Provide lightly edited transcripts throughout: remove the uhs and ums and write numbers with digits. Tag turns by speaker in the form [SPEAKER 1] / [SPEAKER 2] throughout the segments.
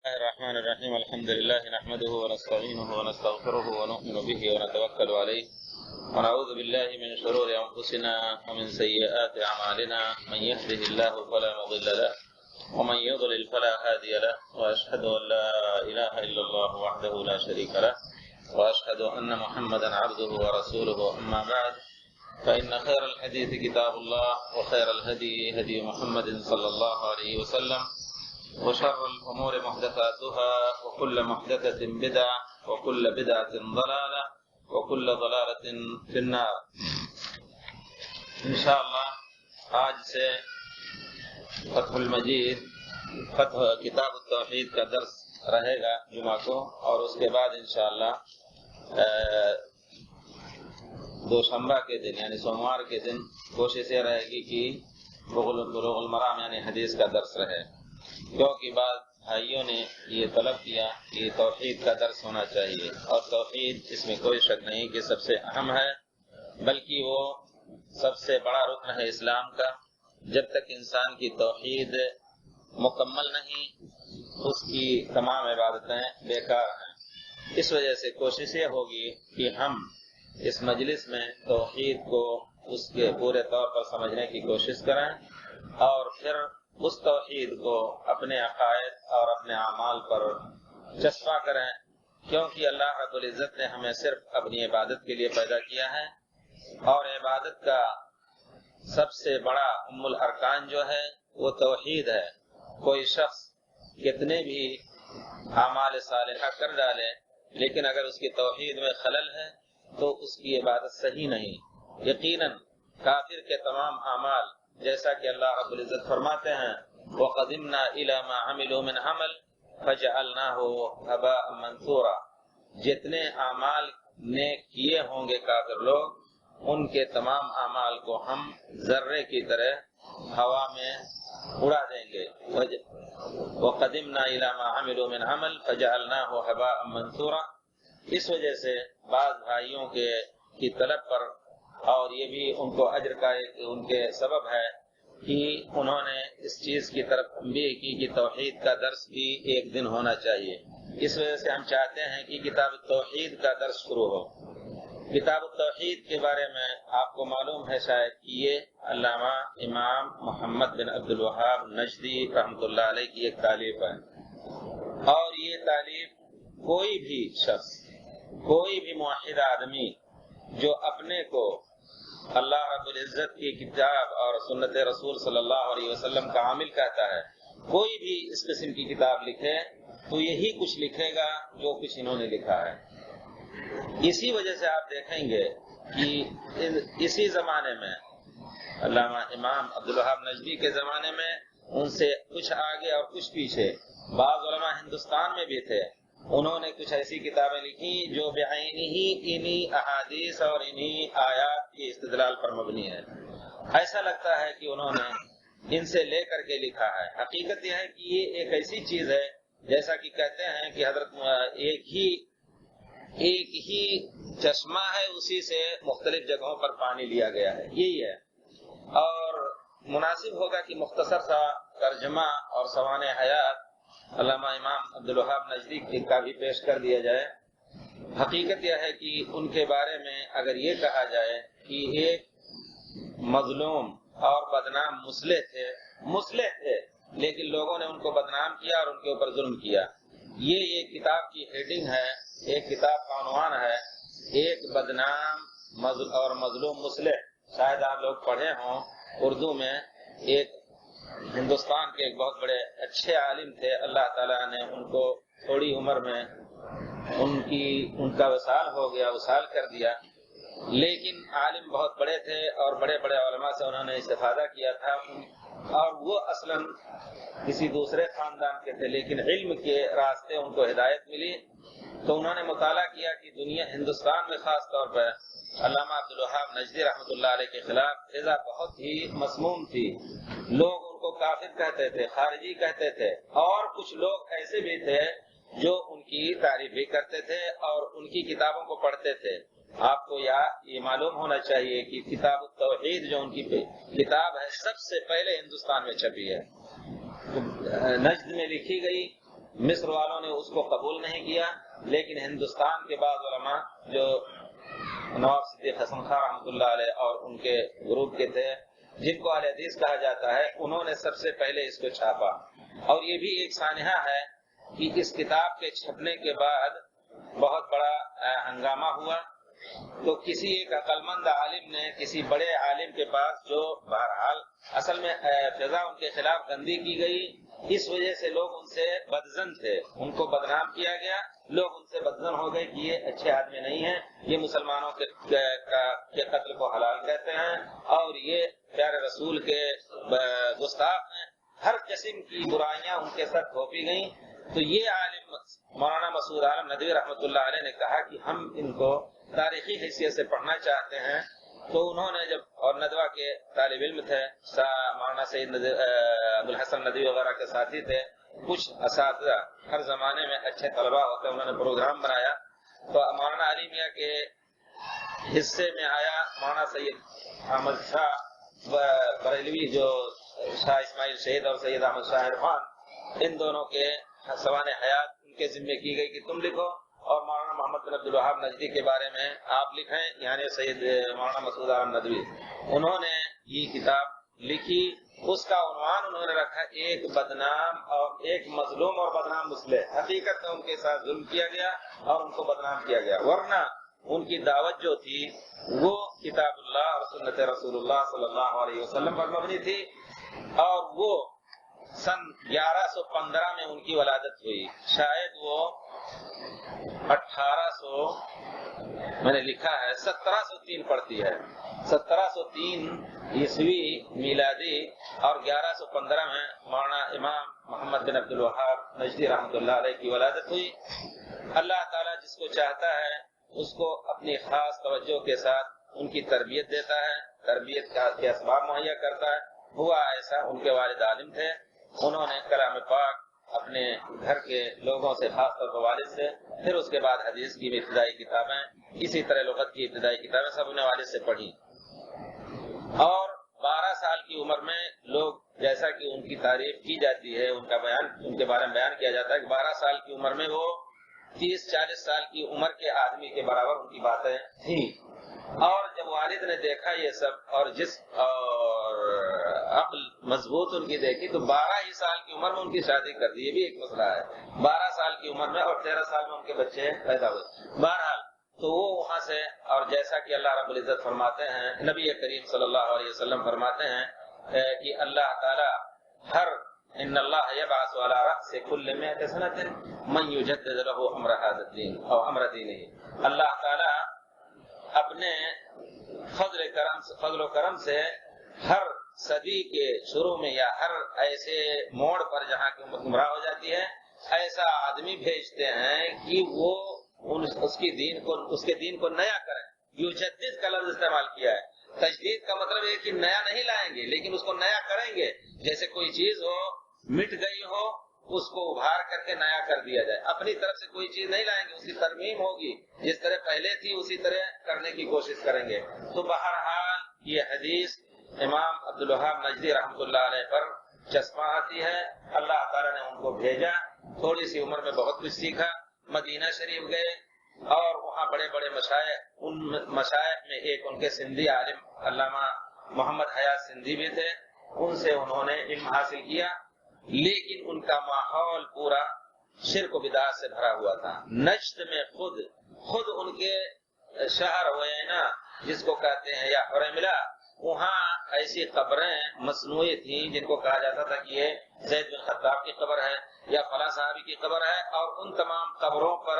[SPEAKER 1] الله الرحمن الرحيم. الحمد لله نحمده ونستعينه ونستغفره ونؤمن به ونتوكل عليه ونعوذ بالله من شرور أنفسنا ومن سيئات أعمالنا. من يهده الله فلا مضل له ومن يضلل فلا هادي له، وأشهد أن لا إله إلا الله وحده لا شريك له، وأشهد أن محمدا عبده ورسوله. أما بعد، فإن خير الحديث كتاب الله، وخير الهدي هدي محمد صلى الله عليه وسلم، وشر الأمور محدثاتها، وكل محدثة بدعة، وكل بدعة ضلالة، وكل ضلالة في النار. انشاءاللہ آج سے فتح المجید، فتح کتاب التوحید کا درس رہے گا جمعہ کو، اور اس کے بعد انشاءاللہ دوشنبہ کے دن یعنی سوموار کے دن کوشش یہ رہے گی کہ بلوغ المرام یعنی حدیث کا درس رہے، کیونکہ بعض بھائیوں نے یہ طلب کیا کہ توحید کا درس ہونا چاہیے، اور توحید اس میں کوئی شک نہیں کہ سب سے اہم ہے، بلکہ وہ سب سے بڑا رکن ہے اسلام کا۔ جب تک انسان کی توحید مکمل نہیں، اس کی تمام عبادتیں بیکار ہیں۔ اس وجہ سے کوشش یہ ہوگی کہ ہم اس مجلس میں توحید کو اس کے پورے طور پر سمجھنے کی کوشش کریں، اور پھر اس توحید کو اپنے عقائد اور اپنے اعمال پر چسپاں کریں، کیونکہ اللہ رب العزت نے ہمیں صرف اپنی عبادت کے لیے پیدا کیا ہے، اور عبادت کا سب سے بڑا ام الارکان جو ہے وہ توحید ہے۔ کوئی شخص کتنے بھی اعمال صالحہ کر ڈالے، لیکن اگر اس کی توحید میں خلل ہے تو اس کی عبادت صحیح نہیں۔ یقیناً کافر کے تمام اعمال، جیسا کہ اللہ رب العزت فرماتے ہیں وَقَدِمْنَا إِلَى مَا عَمِلُوا مِنْ عَمَلٍ فَجَعَلْنَاهُ هَبَاءً مَنْثُورًا، جتنے اعمال نیک کیے ہوں گے کافر لوگ، ان کے تمام اعمال کو ہم ذرے کی طرح ہوا میں اڑا دیں گے۔ وَقَدِمْنَا إِلَى مَا عَمِلُوا مِنْ عَمَلٍ فَجَعَلْنَاهُ هَبَاءً مَنْثُورًا۔ اس وجہ سے بعض بھائیوں کی طلب پر، اور یہ بھی ان کو اجر کا ان کے سبب ہے کہ انہوں نے اس چیز کی طرف تنبیہ کی کہ توحید کا درس بھی ایک دن ہونا چاہیے۔ اس وجہ سے ہم چاہتے ہیں کہ کتاب التوحید کا درس شروع ہو۔ کتاب التوحید کے بارے میں آپ کو معلوم ہے شاید کہ یہ علامہ امام محمد بن عبد الوہاب نجدی رحمۃ اللہ علیہ کی ایک تالیف ہے، اور یہ تالیف کوئی بھی شخص، کوئی بھی موحد آدمی جو اپنے کو اللہ رب العزت کی کتاب اور سنت رسول صلی اللہ علیہ وسلم کا عامل کہتا ہے، کوئی بھی اس قسم کی کتاب لکھے تو یہی کچھ لکھے گا جو کچھ انہوں نے لکھا ہے۔ اسی وجہ سے آپ دیکھیں گے کہ اسی زمانے میں علامہ امام عبدالوہاب نجدی کے زمانے میں ان سے کچھ آگے اور کچھ پیچھے بعض علماء ہندوستان میں بھی تھے، انہوں نے کچھ ایسی کتابیں لکھی جو بعینی ہی انہی احادیث اور انہی آیات کی استدلال پر مبنی ہے۔ ایسا لگتا ہے کہ انہوں نے ان سے لے کر کے لکھا ہے۔ حقیقت یہ ہے کہ یہ ایک ایسی چیز ہے، جیسا کہ کہتے ہیں کہ حضرت ایک ہی چشمہ ہے، اسی سے مختلف جگہوں پر پانی لیا گیا ہے، یہی ہے۔ اور مناسب ہوگا کہ مختصر سا ترجمہ اور سوانح حیات علامہ امام عبدالوہاب نجدی کا بھی پیش کر دیا جائے۔ حقیقت یہ ہے کہ ان کے بارے میں اگر یہ کہا جائے کہ ایک مظلوم اور بدنام مصلح تھے، لیکن لوگوں نے ان کو بدنام کیا اور ان کے اوپر ظلم کیا۔ یہ کتاب کی ہیڈنگ ہے، ایک کتاب کا عنوان ہے ایک بدنام اور مظلوم مصلح۔ شاید آپ لوگ پڑھے ہوں اردو میں۔ ایک ہندوستان کے ایک بہت بڑے اچھے عالم تھے، اللہ تعالیٰ نے ان کو تھوڑی عمر میں ان کا وصال ہو گیا، وصال کر دیا، لیکن عالم بہت بڑے تھے اور بڑے بڑے علماء سے انہوں نے استفادہ کیا تھا، اور وہ اصلاً کسی دوسرے خاندان کے تھے، لیکن علم کے راستے ان کو ہدایت ملی، تو انہوں نے مطالعہ کیا کہ ہندوستان میں خاص طور پر علامہ عبدالوہاب نجدی رحمۃ اللہ علیہ کے خلاف فضا بہت ہی مسموم تھی۔ لوگ ان کو کافر کہتے تھے، خارجی کہتے تھے، اور کچھ لوگ ایسے بھی تھے جو ان کی تعریف بھی کرتے تھے اور ان کی کتابوں کو پڑھتے تھے۔ آپ کو یہ معلوم ہونا چاہیے کہ کتاب التوحید جو ان کی کتاب ہے سب سے پہلے ہندوستان میں چھپی ہے، نجد میں لکھی گئی، مصر والوں نے اس کو قبول نہیں کیا، لیکن ہندوستان کے بعض علماء جو نواب صدیق حسن خان رحمۃ اللہ علیہ اور ان کے گروپ کے تھے، جن کو اہل حدیث کہا جاتا ہے، انہوں نے سب سے پہلے اس کو چھاپا. اور یہ بھی ایک سانحہ ہے کہ اس کتاب کے چھپنے کے بعد بہت بڑا ہنگامہ ہوا. تو کسی ایک عقل مند عالم نے کسی بڑے عالم کے پاس، جو بہرحال اصل میں فضا ان کے خلاف گندی کی گئی، اس وجہ سے لوگ ان سے بدظن تھے، ان کو بدنام کیا گیا، لوگ ان سے بدظن ہو گئے کہ یہ اچھے آدمی نہیں ہیں، یہ مسلمانوں کے قتل کو حلال کہتے ہیں اور یہ پیارے رسول کے گستاخ ہیں. ہر قسم کی برائیاں ان کے ساتھ تھوپی گئیں. تو یہ عالم مولانا مسعود عالم ندوی رحمۃ اللہ علیہ نے کہا کہ ہم ان کو تاریخی حیثیت سے پڑھنا چاہتے ہیں. تو انہوں نے جب، اور ندوہ کے طالب علم تھے، مولانا سید ابوالحسن ندوی وغیرہ کے ساتھی تھے، کچھ اساتذہ ہر زمانے میں اچھے طلباء ہوتے، انہوں نے پروگرام بنایا. تو مولانا علی میاں کے حصے میں آیا مولانا سید احمد شاہ بریلوی، جو شاہ اسماعیل شہید اور سید احمد شاہ عرفان، ان دونوں کے سوانح حیات ان کے ذمے کی گئی کہ تم لکھو، اور مولانا محمد بن عبدالوہاب نجدی کے بارے میں آپ لکھیں، یعنی سید مولانا مسعود عالم ندوی. انہوں نے یہ کتاب لکھی. اس کا عنوان انہوں نے رکھا ایک بدنام اور ایک مظلوم اور بدنام مسلح. حقیقت میں ان کے ساتھ ظلم کیا گیا اور ان کو بدنام کیا گیا، ورنہ ان کی دعوت جو تھی وہ کتاب اللہ اور سنت رسول اللہ صلی اللہ علیہ وسلم پر مبنی تھی. اور وہ سن 1115 میں ان کی ولادت ہوئی. شاید وہ 1800 میں نے لکھا ہے 1703 پڑتی ہے، 1703 عیسوی میلادی، اور 1115 میں مولانا امام محمد بن عبدالوہاب نجدی رحمۃ اللہ علیہ کی ولادت ہوئی. اللہ تعالیٰ جس کو چاہتا ہے اس کو اپنی خاص توجہ کے ساتھ ان کی تربیت دیتا ہے، تربیت کے اسباب مہیا کرتا ہے. ہوا ایسا، ان کے والد عالم تھے، انہوں نے کلام پاک اپنے گھر کے لوگوں سے، خاص طور پر والد سے، پھر اس کے بعد حدیث کی بھی ابتدائی کتابیں، اسی طرح لغت کی ابتدائی کتابیں سب نے والد سے پڑھی. اور 12 سال کی عمر میں لوگ، جیسا کہ ان کی تعریف کی جاتی ہے، ان کا بیان، ان کے بارے میں بیان کیا جاتا ہے کہ 12 سال کی عمر میں وہ 30-40 سال کی عمر کے آدمی کے برابر ان کی باتیں تھیں. اور جب والد نے دیکھا یہ سب، اور عقل مضبوط ان کی دیکھی، تو 12 ہی سال کی عمر میں ان کی شادی کر دی. یہ بھی ایک مسئلہ ہے، 12 سال کی عمر میں، اور 13 سال میں ان کے بچے پیدا ہوئے. بہرحال تو وہ وہاں سے، اور جیسا کہ اللہ رب العزت فرماتے ہیں، نبی کریم صلی اللہ علیہ وسلم فرماتے ہیں کہ اللہ تعالی ان اللہ یبعث علی رأس کل 100 سنة من یجدد له امر هذا الدین او امر دینه. اللہ تعالی اپنے فضل و کرم سے ہر صدی کے شروع میں یا ہر ایسے موڑ پر جہاں کی امت گمراہ ہو جاتی ہے، ایسا آدمی بھیجتے ہیں کہ وہ اس کے دین کو نیا کریں. یجدد کا لفظ استعمال کیا ہے. تجدید کا مطلب ہے کہ نیا نہیں لائیں گے، لیکن اس کو نیا کریں گے. جیسے کوئی چیز ہو، مٹ گئی ہو، اس کو ابھار کر کے نیا کر دیا جائے. اپنی طرف سے کوئی چیز نہیں لائیں گے، اس کی ترمیم ہوگی، جس طرح پہلے تھی اسی طرح کرنے کی کوشش کریں گے. تو بہرحال یہ حدیث امام عبدالوہاب نجدی رحمۃ اللہ علیہ پر چسپاں آتی ہے. اللہ تعالیٰ نے ان کو بھیجا، تھوڑی سی عمر میں بہت کچھ سیکھا. مدینہ شریف گئے اور وہاں بڑے بڑے مشائخ، ان مشائخ میں ایک ان کے سندھی عالم علامہ محمد حیات سندھی بھی تھے، ان سے انہوں نے علم حاصل کیا. لیکن ان کا ماحول پورا شرک و بدعت سے بھرا ہوا تھا. نجد میں خود ان کے شہر ہوئینا جس کو کہتے ہیں، یا حریملہ، وہاں ایسی قبریں مصنوعی تھیں جن کو کہا جاتا تھا کہ یہ زید بن خطاب کی قبر ہے یا فلاں صحابی کی قبر ہے. اور ان تمام قبروں پر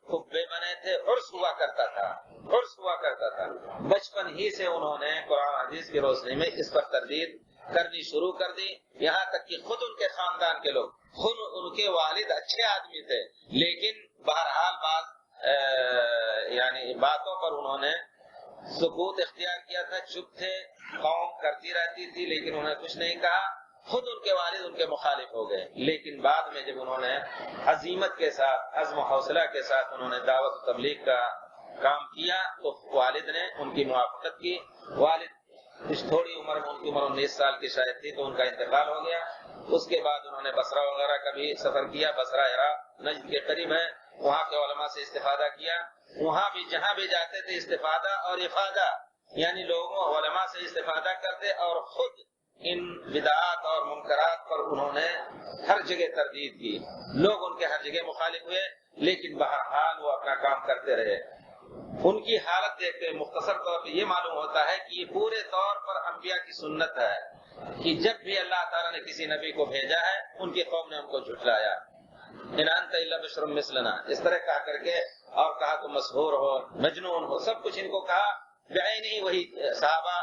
[SPEAKER 1] قبے بنے تھے. عرس ہوا کرتا تھا. بچپن ہی سے انہوں نے قرآن حدیث کی روشنی میں اس پر تردید کرنی شروع کر دی. یہاں تک کہ خود ان کے خاندان کے لوگ، خود ان کے والد اچھے آدمی تھے، لیکن بہرحال یعنی باتوں پر انہوں نے سکوت اختیار کیا تھا، چپ تھے. قوم کرتی رہتی تھی لیکن انہوں نے کچھ نہیں کہا. خود ان کے والد ان کے مخالف ہو گئے. لیکن بعد میں جب انہوں نے عزیمت کے ساتھ، عزم و حوصلہ کے ساتھ انہوں نے دعوت و تبلیغ کا کام کیا، تو والد نے ان کی موافقت کی. والد کچھ تھوڑی عمر میں، ان کی عمر 19 سال کی شاید تھی، تو ان کا انتقال ہو گیا۔ اس کے بعد انہوں نے بصرہ وغیرہ کا بھی سفر کیا، بصرہ عراق نجد کے قریب ہے، وہاں کے علماء سے استفادہ کیا۔ وہاں بھی جہاں بھی جاتے تھے استفادہ اور افادہ، یعنی لوگوں علماء سے استفادہ کرتے، اور خود ان بدعات اور منکرات پر انہوں نے ہر جگہ تردید کی۔ لوگ ان کے ہر جگہ مخالف ہوئے، لیکن بہرحال وہ اپنا کام کرتے رہے۔ ان کی حالت دیکھ کے مختصر طور پہ یہ معلوم ہوتا ہے کہ یہ پورے طور پر انبیاء کی سنت ہے کہ جب بھی اللہ تعالیٰ نے کسی نبی کو بھیجا ہے، ان کی قوم نے ان کو جھٹلایا۔ ان انت الا بشر مثلنا، اس طرح کہا کر کے، اور کہا تو مسحور ہو، مجنون ہو، سب کچھ ان کو کہا۔ بعین ہی وہی صحابہ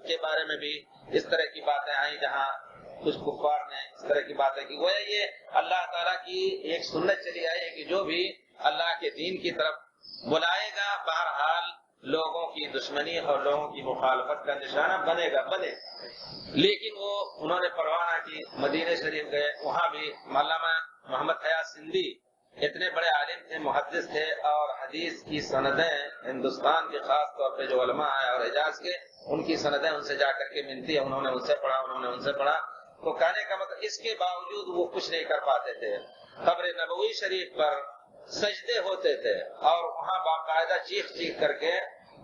[SPEAKER 1] کے بارے میں بھی اس طرح کی باتیں آئیں، جہاں کچھ کفار نے اس طرح کی باتیں کی۔ وہ یہ اللہ تعالیٰ کی ایک سنت چلی آئی ہے کہ جو بھی اللہ کے دین کی طرف بلائے گا، بہرحال لوگوں کی دشمنی اور لوگوں کی مخالفت کا نشانہ بنے گا، بنے۔ لیکن وہ انہوں نے پرواہ نہ کی، مدینہ شریف گئے، وہاں بھی علامہ محمد حیات سندھی اتنے بڑے عالم تھے، محدث تھے، اور حدیث کی سندیں ہندوستان کے خاص طور پہ جو علماء ہیں اور حجاز کے، ان کی سندیں ان سے جا کر کے ملتی ہیں، انہوں نے ان سے پڑھا، انہوں نے ان سے پڑھا۔ تو کہنے کا مطلب اس کے باوجود وہ کچھ نہیں کر پاتے تھے۔ قبر نبوی شریف پر سجدے ہوتے تھے، اور وہاں باقاعدہ چیخ چیخ کر کے،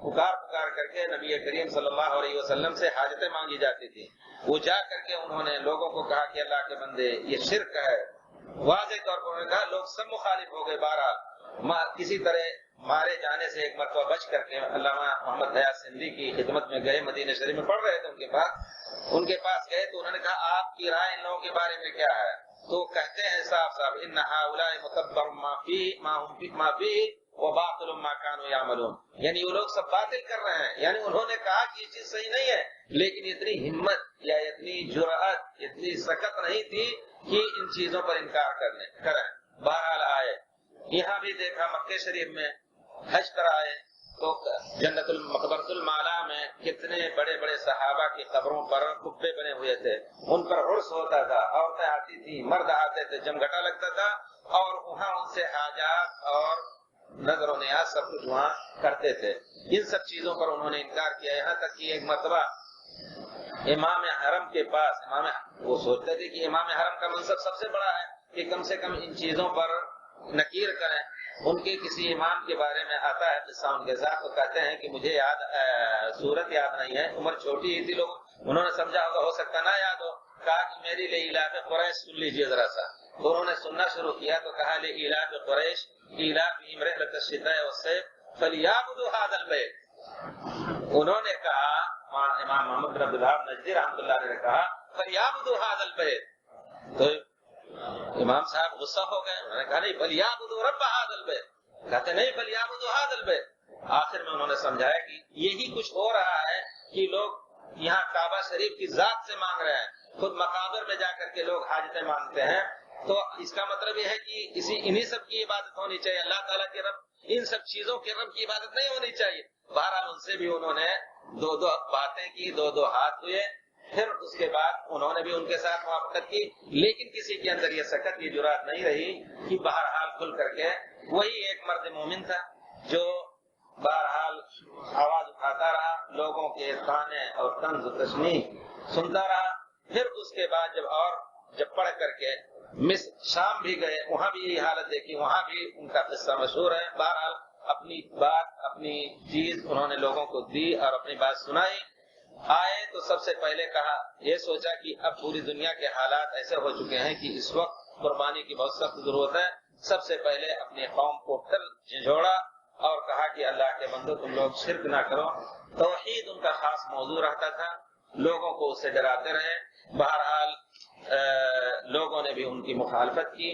[SPEAKER 1] پکار پکار کر کے نبی کریم صلی اللہ علیہ وسلم سے حاجتیں مانگی جاتی تھی۔ وہ جا کر کے انہوں نے لوگوں کو کہا کہ اللہ کے بندے یہ شرک ہے، واضح طور پر انہوں نے کہا، لوگ سب مخالف ہو گئے۔ بہرحال کسی طرح مارے جانے سے ایک مرتبہ بچ کر کے علامہ محمد حیات سندھی کی خدمت میں گئے، مدینہ شریف میں پڑھ رہے تھے، ان کے پاس گئے تو انہوں نے کہا آپ کی رائے ان لوگوں کے بارے میں کیا ہے؟ تو کہتے ہیں صاحب ان هؤلاء متبر ما فيه وباطل ما كانوا يعملون، یعنی وہ لوگ سب باطل کر رہے ہیں۔ یعنی انہوں نے کہا کہ یہ چیز صحیح نہیں ہے، لیکن اتنی ہمت یا اتنی جرأت، اتنی سخت نہیں تھی کہ ان چیزوں پر انکار کریں۔ بہرحال آئے، یہاں بھی دیکھا مکہ شریف میں حج پر آئے تو جنت مقبرۃ المعلا میں کتنے بڑے بڑے صحابہ کی قبروں پر قبے بنے ہوئے تھے، ان پر عرس ہوتا تھا، عورتیں آتی تھیں، مرد آتے تھے، جمگھٹا لگتا تھا، اور وہاں ان سے حاجات اور نظر و نیاز سب کچھ وہاں کرتے تھے۔ ان سب چیزوں پر انہوں نے انکار کیا، یہاں تک کہ ایک مرتبہ امام حرم کے پاس، وہ سوچتے تھے کہ امام حرم کا منصب سب سے بڑا ہے کہ کم سے کم ان چیزوں پر نکیر کریں۔ ان کے کسی امام کے بارے میں آتا ہے قصہ ان کے ساتھ، تو کہتے ہیں کہ مجھے صورت یاد نہیں ہے، عمر چھوٹی ہی تھی، لوگ انہوں نے سمجھا ہوگا، ہو سکتا نہ یاد ہو، کہا کہ میری لإلاف قریش سن لیجیے ذرا سا۔ تو انہوں نے سننا شروع کیا تو کہا لإلاف قریش إیلافہم رحلۃ الشتاء والصیف فلیعبدوا ھذا البیت۔ انہوں نے کہا، امام محمد بن عبد الوہاب نجدی رحمۃ اللہ علیہ نے کہا فلیعبدوا ھذا البیت، تو امام صاحب غصہ ہو گئے، انہوں نے کہا نہیں فلیعبدوا رب ھذا البیت، کہتے نہیں فلیعبدوا ھذا البیت۔ آخر میں انہوں نے سمجھایا کہ یہی کچھ ہو رہا ہے کہ لوگ یہاں کعبہ شریف کی ذات سے مانگ رہے ہیں، خود مقابر میں جا کر کے لوگ حاجتیں مانگتے ہیں، تو اس کا مطلب یہ ہے کہ انہی سب کی عبادت ہونی چاہیے، اللہ تعالیٰ کے رب، ان سب چیزوں کے رب کی عبادت نہیں ہونی چاہیے۔ بہرحال ان سے بھی انہوں نے دو باتیں کی، دو ہاتھ ہوئے، پھر اس کے بعد انہوں نے بھی ان کے ساتھ موافقت کی، لیکن کسی کے اندر یہ سخت، یہ جرات نہیں رہی کہ بہرحال کھل کر کے، وہی ایک مرد مومن تھا جو بہرحال آواز اٹھاتا رہا، لوگوں کے طعنے اور طنز و تشنیع سنتا رہا۔ پھر اس کے بعد جب پڑھ کر کے مصر شام بھی گئے، وہاں بھی یہی حالت دیکھی، وہاں بھی ان کا قصہ مشہور ہے۔ بہرحال اپنی بات، اپنی چیز انہوں نے لوگوں کو دی اور اپنی بات سنائی۔ آئے تو سب سے پہلے کہا، یہ سوچا کہ اب پوری دنیا کے حالات ایسے ہو چکے ہیں کہ اس وقت قربانی کی بہت سخت ضرورت ہے۔ سب سے پہلے اپنی قوم کو پھر جھنجھوڑا اور کہا کہ اللہ کے بندو تم لوگ شرک نہ کرو۔ توحید ان کا خاص موضوع رہتا تھا، لوگوں کو اس سے ڈراتے رہے۔ بہرحال لوگوں نے بھی ان کی مخالفت کی،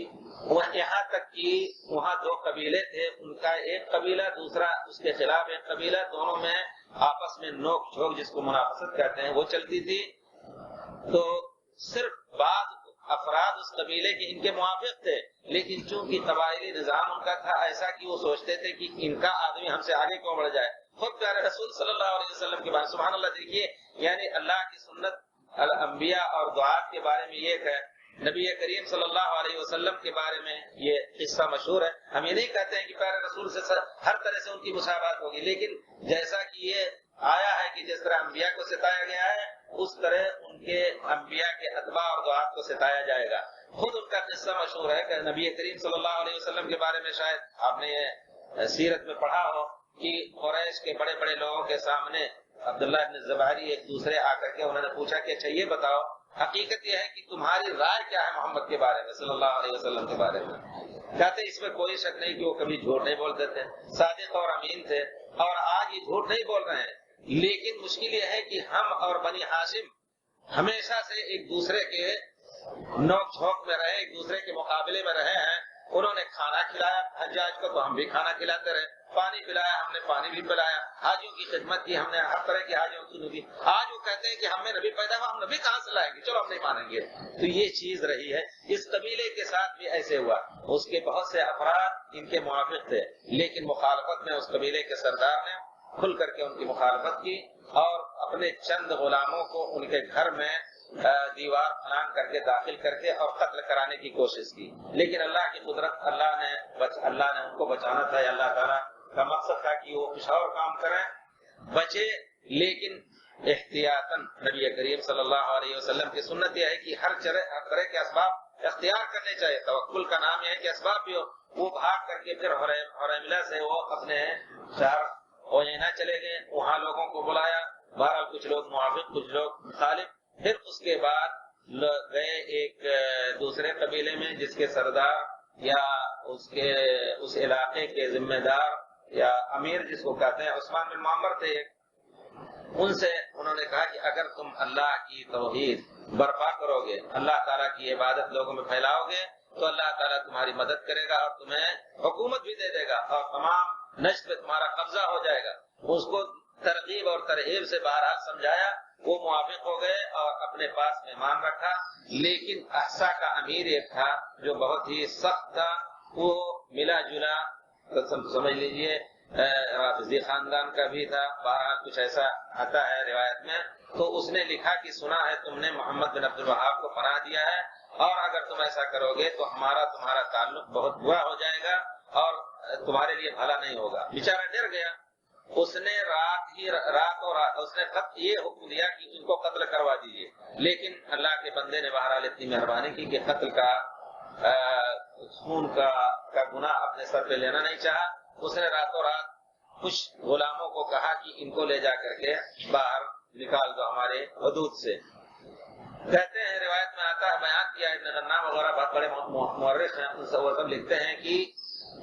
[SPEAKER 1] یہاں تک کہ وہاں دو قبیلے تھے، ان کا ایک قبیلہ دوسرا اس کے خلاف ایک قبیلہ، دونوں میں آپس میں نوک جھوک جس کو منافست کہتے ہیں وہ چلتی تھی۔ تو صرف بعض افراد اس قبیلے کے ان کے موافق تھے، لیکن چونکہ قبائلی نظام ان کا تھا ایسا کہ وہ سوچتے تھے کہ ان کا آدمی ہم سے آگے کیوں بڑھ جائے۔ خود پیارے رسول صلی اللہ علیہ وسلم کے بارے، سبحان اللہ، دیکھیے یعنی اللہ کی سنت الانبیاء اور دعات کے بارے میں یہ ہے، نبی کریم صلی اللہ علیہ وسلم کے بارے میں یہ قصہ مشہور ہے۔ ہم یہ نہیں کہتے ہیں کہ پیارے رسول سے ہر طرح سے ان کی مشابہت ہوگی، لیکن جیسا کہ یہ آیا ہے کہ جس طرح انبیاء کو ستایا گیا ہے اس طرح ان کے انبیاء کے اتباع اور دعات کو ستایا جائے گا۔ خود ان کا قصہ مشہور ہے کہ نبی کریم صلی اللہ علیہ وسلم کے بارے میں شاید آپ نے یہ سیرت میں پڑھا ہو کہ قریش کے بڑے بڑے لوگوں کے سامنے عبداللہ ابن زباری ایک دوسرے آ کر کے انہوں نے پوچھا کہ اچھا یہ بتاؤ حقیقت یہ ہے کہ تمہاری رائے کیا ہے محمد کے بارے میں صلی اللہ علیہ وسلم کے بارے میں؟ کہتے اس میں کوئی شک نہیں کہ وہ کبھی جھوٹ نہیں بولتے تھے، صادق اور امین تھے، اور آج یہ جھوٹ نہیں بول رہے ہیں، لیکن مشکل یہ ہے کہ ہم اور بنی ہاشم ہمیشہ سے ایک دوسرے کے نوک جھونک میں رہے، ایک دوسرے کے مقابلے میں رہے ہیں۔ انہوں نے کھانا کھلایا حجاج کو تو ہم بھی کھانا کھلاتے رہے، پانی پلایا ہم نے پانی بھی پلایا، حاجیوں کی خدمت کی ہم نے، ہر طرح کی حاجیوں کی کی۔ آج وہ کہتے ہیں کہ ہم میں نبی پیدا ہوا، ہم نبی کہاں سے لائیں گے، چلو ہم نہیں مانیں گے۔ تو یہ چیز رہی ہے۔ اس قبیلے کے ساتھ بھی ایسے ہوا، اس کے بہت سے افراد ان کے موافق تھے، لیکن مخالفت میں اس قبیلے کے سردار نے کھل کر کے ان کی مخالفت کی اور اپنے چند غلاموں کو ان کے گھر میں دیوار پھلانگ کر کے داخل کر کے اور قتل کرانے کی کوشش کی، لیکن اللہ کی قدرت، اللہ نے ان کو بچانا تھا۔ اللہ تعالیٰ کا مقصد تھا کہ وہ کچھ اور کام کریں، بچے، لیکن احتیاطاً۔ نبی کریم صلی اللہ علیہ وسلم کی سنت یہ ہے کہ ہر طرح کے اسباب اختیار کرنے چاہیے۔ توکل کا نام یہ ہے کہ اسباب بھی ہو۔ وہ بھاگ کر کے پھر حریملہ سے وہ اپنے شہر عیینہ چلے گئے، وہاں لوگوں کو بلایا، بہرحال کچھ لوگ موافق کچھ لوگ مخالف۔ پھر اس کے بعد گئے ایک دوسرے قبیلے میں جس کے سردار یا اس علاقے کے ذمہ دار یا امیر جس کو کہتے ہیں عثمان بن معمر تھے ایک۔ ان سے انہوں نے کہا کہ اگر تم اللہ کی توحید برپا کرو گے، اللہ تعالیٰ کی عبادت لوگوں میں پھیلاؤ گے تو اللہ تعالیٰ تمہاری مدد کرے گا اور تمہیں حکومت بھی دے دے گا اور تمام نجد پہ تمہارا قبضہ ہو جائے گا۔ اس کو ترغیب اور ترہیب سے بہرحال سمجھایا، وہ موافق ہو گئے اور اپنے پاس مہمان رکھا، لیکن احسا کا امیر ایک تھا جو بہت ہی سخت تھا، وہ ملا جلا سمجھ لیجئے رافضی خاندان کا بھی تھا، بہرحال کچھ ایسا آتا ہے روایت میں۔ تو اس نے لکھا کہ سنا ہے تم نے محمد بن عبد الوہاب کو پناہ دیا ہے، اور اگر تم ایسا کرو گے تو تمہارا تعلق بہت برا ہو جائے گا اور تمہارے لیے بھلا نہیں ہوگا۔ بیچارہ ڈر گیا، اس نے راتوں رات اس نے یہ حکم دیا کہ ان کو قتل کروا دیجیے، لیکن اللہ کے بندے نے بہرحال اتنی مہربانی کی کہ قتل کا خون کا گناہ اپنے سر پہ لینا نہیں چاہا۔ اس نے راتوں رات کچھ غلاموں کو کہا کہ ان کو لے جا کر کے باہر نکال دو ہمارے حدود سے۔ کہتے ہیں روایت میں آتا ہے، بیان کیا ابن غنام وغیرہ بہت بڑے مورخ ہیں، ان سے وہ سب لکھتے ہیں کہ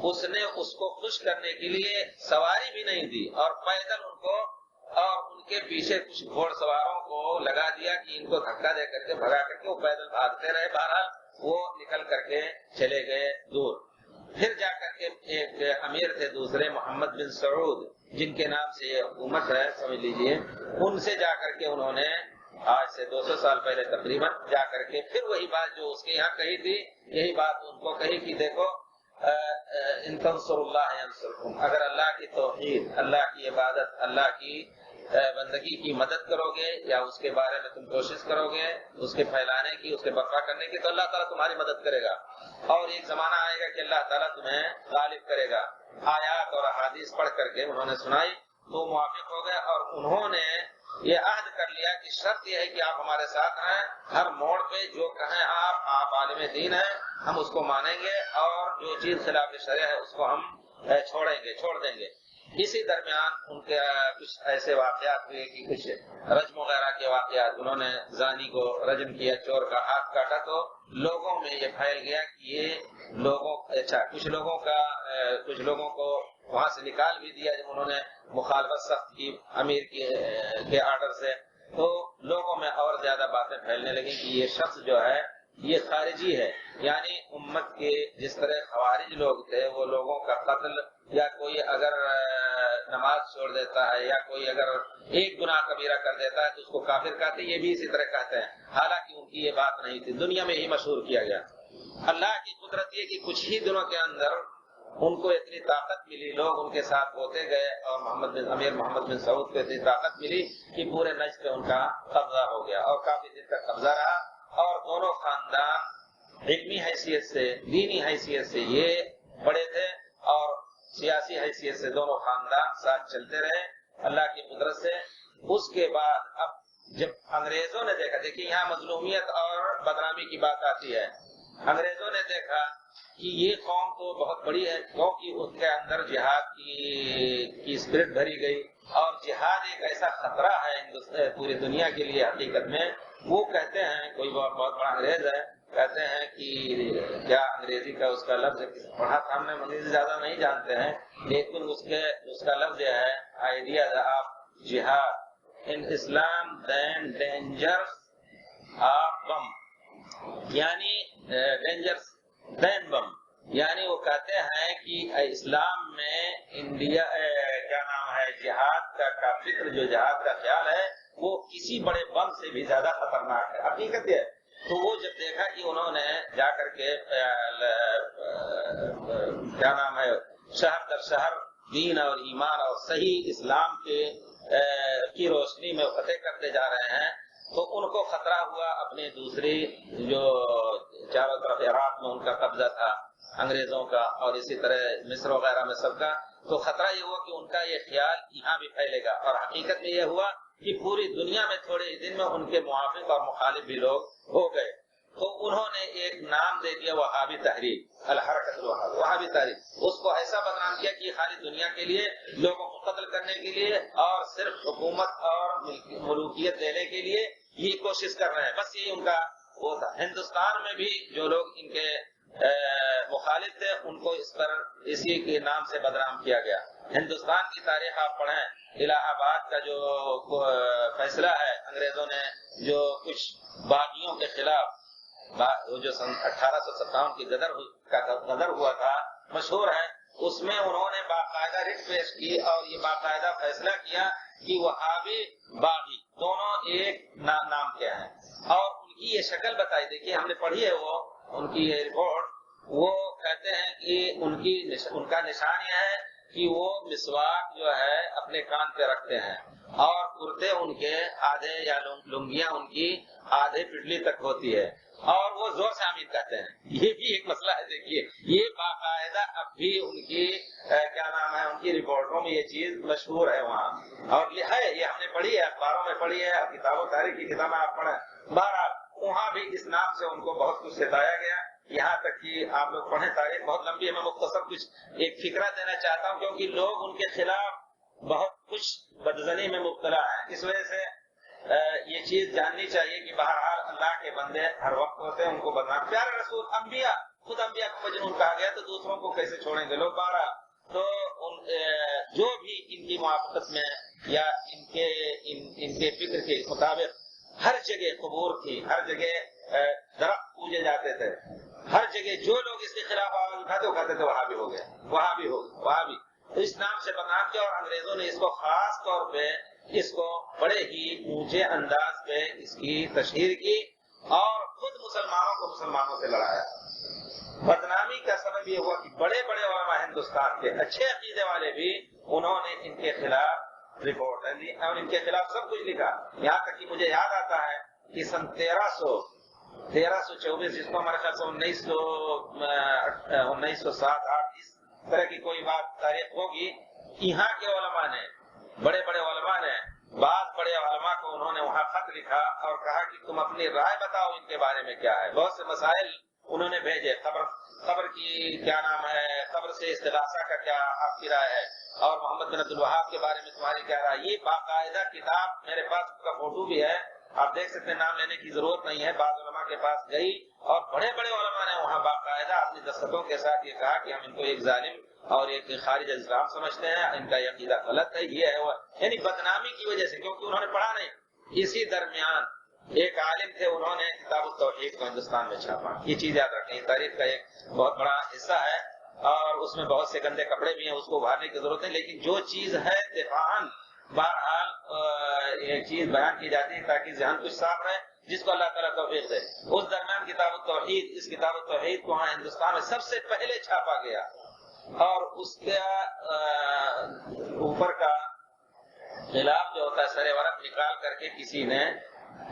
[SPEAKER 1] اس نے اس کو خوش کرنے کے لیے سواری بھی نہیں دی اور پیدل ان کو اور ان کے پیچھے کچھ گھوڑ سواروں کو لگا دیا کہ ان کو دھکا دے کر کے بھگا کر کے وہ پیدل بھاگتے رہے۔ بہرحال وہ نکل کر کے چلے گئے دور۔ پھر جا کر کے ایک امیر تھے دوسرے محمد بن سعود، جن کے نام سے یہ حکومت ہے سمجھ لیجئے، ان سے جا کر کے انہوں نے آج سے 200 سال پہلے تقریباً جا کر کے پھر وہی بات جو اس کے یہاں کہی تھی، یہی بات ان کو کہی کہ دیکھو ان تنصر اللہ ینصرکم، اگر اللہ کی توحید، اللہ کی عبادت، اللہ کی بندگی کی مدد کرو گے یا اس کے بارے میں تم کوشش کرو گے اس کے پھیلانے کی، اس کے برپا کرنے کی، تو اللہ تعالیٰ تمہاری مدد کرے گا اور ایک زمانہ آئے گا کہ اللہ تعالیٰ تمہیں غالب کرے گا۔ آیات اور احادیث پڑھ کر کے انہوں نے سنائی تو موافق ہو گئے اور انہوں نے یہ عہد کر لیا کہ شرط یہ ہے کہ آپ ہمارے ساتھ ہیں، ہر موڑ پہ جو کہیں آپ عالم دین ہیں، ہم اس کو مانیں گے اور جو چیز خلاف شرع ہے اس کو ہم چھوڑ دیں گے۔ اسی درمیان ان کے کچھ ایسے واقعات ہوئے کہ کچھ رجم وغیرہ کے واقعات، انہوں نے زانی کو رجم کیا، چور کا ہاتھ کاٹا، تو لوگوں میں یہ پھیل گیا کہ یہ کچھ لوگوں کو وہاں سے نکال بھی دیا جب انہوں نے مخالفت سخت کی امیر کے آرڈر سے، تو لوگوں میں اور زیادہ باتیں پھیلنے لگیں کہ یہ شخص جو ہے یہ خارجی ہے، یعنی امت کے جس طرح خوارج لوگ تھے وہ لوگوں کا قتل، یا کوئی اگر نماز چھوڑ دیتا ہے یا کوئی اگر ایک گناہ کبیرہ کر دیتا ہے تو اس کو کافر کہتے ہیں، یہ بھی اسی طرح کہتے ہیں، حالانکہ ان کی یہ بات نہیں تھی، دنیا میں ہی مشہور کیا گیا۔ اللہ کی قدرت یہ کہ کچھ ہی دنوں کے اندر ان کو اتنی طاقت ملی، لوگ ان کے ساتھ ہوتے گئے اور امیر محمد بن سعود کو اتنی طاقت ملی کہ پورے نجد پہ ان کا قبضہ ہو گیا اور کافی دن تک قبضہ رہا، اور دونوں خاندان علمی حیثیت سے، دینی حیثیت سے یہ بڑے تھے اور سیاسی حیثیت سے دونوں خاندان ساتھ چلتے رہے اللہ کی قدرت سے. اس کے بعد اب جب انگریزوں نے دیکھا, دیکھیے یہاں مظلومیت اور بدنامی کی بات آتی ہے, انگریزوں نے دیکھا کہ یہ قوم تو بہت بڑی ہے, کیونکہ اس کے اندر جہاد کی اسپرٹ بھری گئی, اور جہاد ایک ایسا خطرہ ہے پوری دنیا کے لیے حقیقت میں. وہ کہتے ہیں, کوئی بہت بڑا انگریز ہے, کہتے ہیں کہ کیا انگریزی کا اس کا لفظ پڑھا تھا ہم نے, انگریزی زیادہ نہیں جانتے ہیں, لیکن اس کا لفظ یہ ہے آئیڈیا آف جہاد ان اسلام دین ڈینجرس آف بم, یعنی ڈینجرس دین بم, یعنی وہ کہتے ہیں کہ اسلام میں انڈیا کیا نام ہے جہاد کا فکر, جو جہاد کا خیال ہے وہ کسی بڑے بم سے بھی زیادہ خطرناک ہے. حقیقت ہے. تو وہ جب دیکھا کہ انہوں نے جا کر کے کیا نام ہے شہر در شہر دین اور ایمان اور صحیح اسلام کی روشنی میں فتح کرتے جا رہے ہیں, تو ان کو خطرہ ہوا اپنے دوسری جو چاروں طرف عراق میں ان کا قبضہ تھا انگریزوں کا, اور اسی طرح مصر وغیرہ میں سب کا, تو خطرہ یہ ہوا کہ ان کا یہ خیال یہاں بھی پھیلے گا. اور حقیقت میں یہ ہوا کہ پوری دنیا میں تھوڑے ہی دن میں ان کے موافق اور مخالف بھی لوگ ہو گئے. تو انہوں نے ایک نام دے دیا وہابی تحریک, الحرکت وہابی تحریک. اس کو ایسا بدنام کیا کہ خالی دنیا کے لیے لوگوں کو قتل کرنے کے لیے اور صرف حکومت اور ملوکیت دینے کے لیے یہ کوشش کر رہے ہیں, بس یہی ان کا وہ تھا. ہندوستان میں بھی جو لوگ ان کے مخالف تھے ان کو اس پر اسی کے نام سے بدنام کیا گیا. ہندوستان کی تاریخ آپ پڑھیں, الہ آباد کا جو فیصلہ ہے انگریزوں نے جو کچھ باغیوں کے خلاف, وہ جو سن 1857 کی غدر ہوا تھا مشہور ہے, اس میں انہوں نے باقاعدہ رٹ پیش کی اور یہ باقاعدہ فیصلہ کیا کہ وہابی باغی دونوں ایک نام کے ہیں, اور ان کی یہ شکل بتائی. دیکھیے ہم نے پڑھی ہے وہ ان کی یہ رپورٹ, وہ کہتے ہیں کہ ان کا نشان یہ ہے کہ وہ مسواک جو ہے اپنے کان پہ رکھتے ہیں, اور کرتے ان کے آدھے یا لنگیاں ان کی آدھے پڈلی تک ہوتی ہے, اور وہ زور سے آمین کہتے ہیں. یہ بھی ایک مسئلہ ہے. دیکھیے یہ باقاعدہ اب بھی ان کی کیا نام ہے ان کی رپورٹوں میں یہ چیز مشہور ہے وہاں, اور یہ ہے, یہ ہم نے پڑھی ہے, اخباروں میں پڑھی ہے, کتابوں تاریخ کی کتابیں آپ پڑھیں. بہرحال وہاں بھی اس نام سے ان کو بہت کچھ ستایا گیا, یہاں تک کہ آپ لوگ پڑھیں, تاریخ بہت لمبی ہے, میں مختصر کچھ ایک فکرہ دینا چاہتا ہوں کیونکہ لوگ ان کے خلاف بہت کچھ بدزنی میں مبتلا ہیں. اس وجہ سے یہ چیز جاننی چاہیے کہ بہرحال اللہ کے بندے ہر وقت ہوتے ہیں, ان کو بدنام. پیارے رسول انبیاء, خود انبیاء کو مجنون کہا گیا, تو دوسروں کو کیسے چھوڑیں گے لوگ. بہرحال تو جو بھی ان کی موافقت میں یا ان کے فکر کے مطابق ہر جگہ قبور تھی, ہر جگہ درخت پوجے جاتے تھے, ہر جگہ جو لوگ اس کے خلاف آواز اٹھاتے وہ کہتے تھے وہابی ہو گئے, وہابی. تو اس نام سے بدنام کیا, اور انگریزوں نے اس کو خاص طور پہ اس کو بڑے ہی اونچے انداز پہ اس کی تشہیر کی, اور خود مسلمانوں کو مسلمانوں سے لڑایا. بدنامی کا سبب یہ ہوا کہ بڑے بڑے علماء ہندوستان کے اچھے عقیدے والے بھی انہوں نے ان کے خلاف رپورٹ لی اور ان کے خلاف سب کچھ لکھا. یہاں تک کہ مجھے یاد آتا ہے کہ سن 1324 جس کو ہمارے خیال سے 1907-8 اس طرح کی کوئی بات تاریخ ہوگی, یہاں کے علماء نے, بڑے بڑے علماء نے, بعض بڑے علماء کو انہوں نے وہاں خط لکھا اور کہا کہ تم اپنی رائے بتاؤ ان کے بارے میں کیا ہے. بہت سے مسائل انہوں نے بھیجے, قبر کی کیا نام ہے, قبر سے استغاثہ کا کیا آپ کی رائے ہے, اور محمد بن عبد الوہاب کے بارے میں تمہاری کیا رائے. یہ باقاعدہ کتاب میرے پاس, اس کا فوٹو بھی ہے, آپ دیکھ سکتے ہیں, نام لینے کی ضرورت نہیں ہے. بعض علماء کے پاس گئی اور بڑے بڑے علماء نے وہاں باقاعدہ اپنی دستخطوں کے ساتھ یہ کہا کہ ہم ان کو ایک ظالم اور ایک خارج اسلام سمجھتے ہیں, ان کا یہ عقیدہ غلط ہے, یہ ہے وہ, یعنی بدنامی کی وجہ سے, کیونکہ انہوں نے پڑھا نہیں. اسی درمیان ایک عالم تھے, انہوں نے کتاب التوحید کو ہندوستان میں چھاپا. یہ چیز یاد رکھیں, تاریخ کا ایک بہت بڑا حصہ ہے, اور اس میں بہت سے گندے کپڑے بھی ہیں, اس کو ابھارنے کی ضرورت ہے, لیکن جو چیز ہے دفاعاً بہرحال یہ چیز بیان کی جاتی ہے تاکہ ذہن کچھ صاف رہے, جس کو اللہ تعالیٰ توفیق دے. اس درمیان کتاب التوحید, اس کتاب التوحید کو وہاں ہندوستان میں سب سے پہلے چھاپا گیا, اور اس کا اوپر کا خلاف جو ہوتا ہے سر ورق نکال کر کے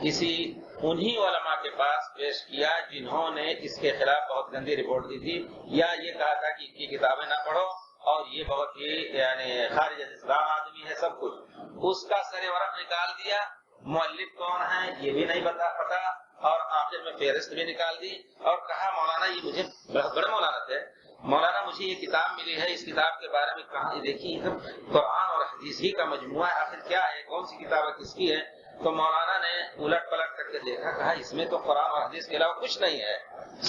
[SPEAKER 1] کسی انہی علماء کے پاس پیش کیا جنہوں نے اس کے خلاف بہت گندی رپورٹ دی تھی, یا یہ کہا تھا کہ ان کی کتابیں نہ پڑھو اور یہ بہت ہی یعنی خارج اسلام آدمی ہے سب کچھ، اس کا سر ورق نکال دیا، مؤلف کون ہے یہ بھی نہیں پتا، اور آخر میں فہرست بھی نکال دی اور کہا مولانا یہ مجھے بڑے مولانا تھے، مولانا مجھے یہ کتاب ملی ہے، اس کتاب کے بارے میں کہاں دیکھیے قرآن اور حدیث ہی کا مجموعہ ہے، آخر کیا ہے، کون سی کتاب ہے، کس کی ہے؟ تو مولانا نے الٹ پلٹ کر کے دیکھا، کہا اس میں تو قرآن اور حدیث کے علاوہ کچھ نہیں ہے،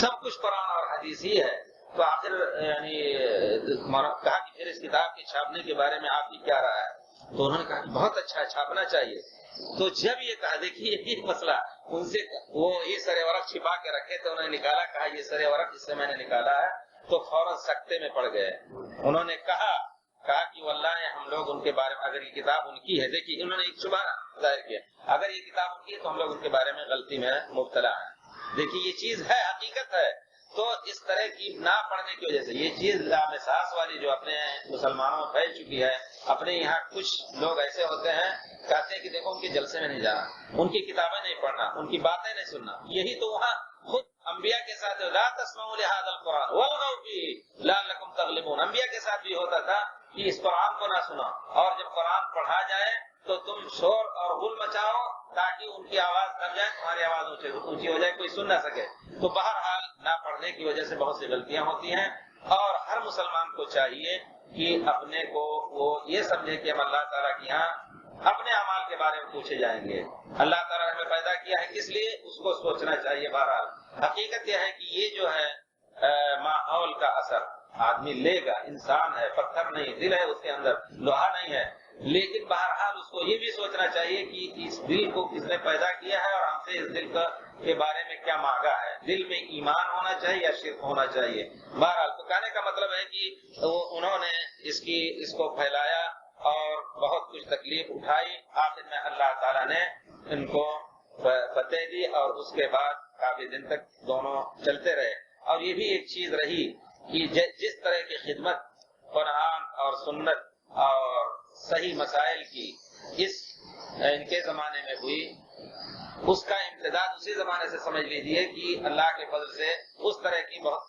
[SPEAKER 1] سب کچھ قرآن اور حدیث ہی ہے۔ تو آخر یعنی کہا کہ پھر اس کتاب کے چھاپنے کے بارے میں آپ کی کیا رائے ہے؟ تو انہوں نے کہا کہ بہت اچھا چھاپنا چاہیے۔ تو جب یہ کہا دیکھیے یہ مسئلہ ان سے وہ یہ سر ورق چھپا کے رکھے تھے، انہوں نے نکالا، کہا یہ سر ورق اس سے میں نے نکالا ہے، تو فوراً سکتے میں پڑ گئے۔ انہوں نے کہا کہ واللہ ہم لوگ ان کے بارے میں، اگر یہ کتاب ان کی ہے، دیکھیے انہوں نے ایک شبہ ظاہر کیا، اگر یہ کتاب ان کی ہے تو ہم لوگ ان کے بارے میں غلطی میں مبتلا ہیں۔ دیکھیے یہ چیز ہے، حقیقت ہے۔ تو اس طرح کی نہ پڑھنے کی وجہ سے یہ چیز لامحساس والی جو اپنے مسلمانوں میں پھیل چکی ہے، اپنے یہاں کچھ لوگ ایسے ہوتے ہیں کہتے ہیں کہ دیکھو ان کے جلسے میں نہیں جانا، ان کی کتابیں نہیں پڑھنا، ان کی باتیں نہیں سننا، یہی تو وہاں خود انبیاء کے ساتھ لا تسمعوا لهذا القرآن والغوا فيه لعلكم تغلبون، انبیاء کے ساتھ بھی ہوتا تھا کہ اس قرآن کو نہ سنا، اور جب قرآن پڑھا جائے تو تم شور اور غل مچاؤ تاکہ ان کی آواز دب جائے، تمہاری آواز اونچی ہو جائے، کوئی سن نہ سکے۔ تو بہرحال نہ پڑھنے کی وجہ سے بہت سی غلطیاں ہوتی ہیں، اور ہر مسلمان کو چاہیے کہ اپنے کو وہ یہ سمجھے کہ ہم اللہ تعالیٰ کے یہاں اپنے اعمال کے بارے میں پوچھے جائیں گے، اللہ تعالیٰ نے ہمیں پیدا کیا ہے کس لیے، اس کو سوچنا چاہیے۔ بہرحال حقیقت یہ ہے کہ یہ جو ہے ماحول کا اثر آدمی لے گا، انسان ہے، پتھر نہیں، دل ہے اس کے اندر، لوہا نہیں ہے، لیکن بہرحال اس کو یہ بھی سوچنا چاہیے کہ اس دل کو کس نے پیدا کیا ہے اور ہم سے اس دل کے بارے میں کیا مانگا ہے، دل میں ایمان ہونا چاہیے یا شرک ہونا چاہیے۔ بہرحال تو کہنے کا مطلب ہے کہ انہوں نے اس کو پھیلایا اور بہت کچھ تکلیف اٹھائی، آخر میں اللہ تعالیٰ نے ان کو فتح دی، اور اس کے بعد کافی دن تک دونوں چلتے رہے۔ اور یہ بھی ایک چیز رہی کہ جس طرح کی خدمت قرآن اور سنت اور صحیح مسائل کی ان کے زمانے میں ہوئی، اس کا امتداد اسی زمانے سے سمجھ لیجیے کہ اللہ کے فضل سے اس طرح کی بہت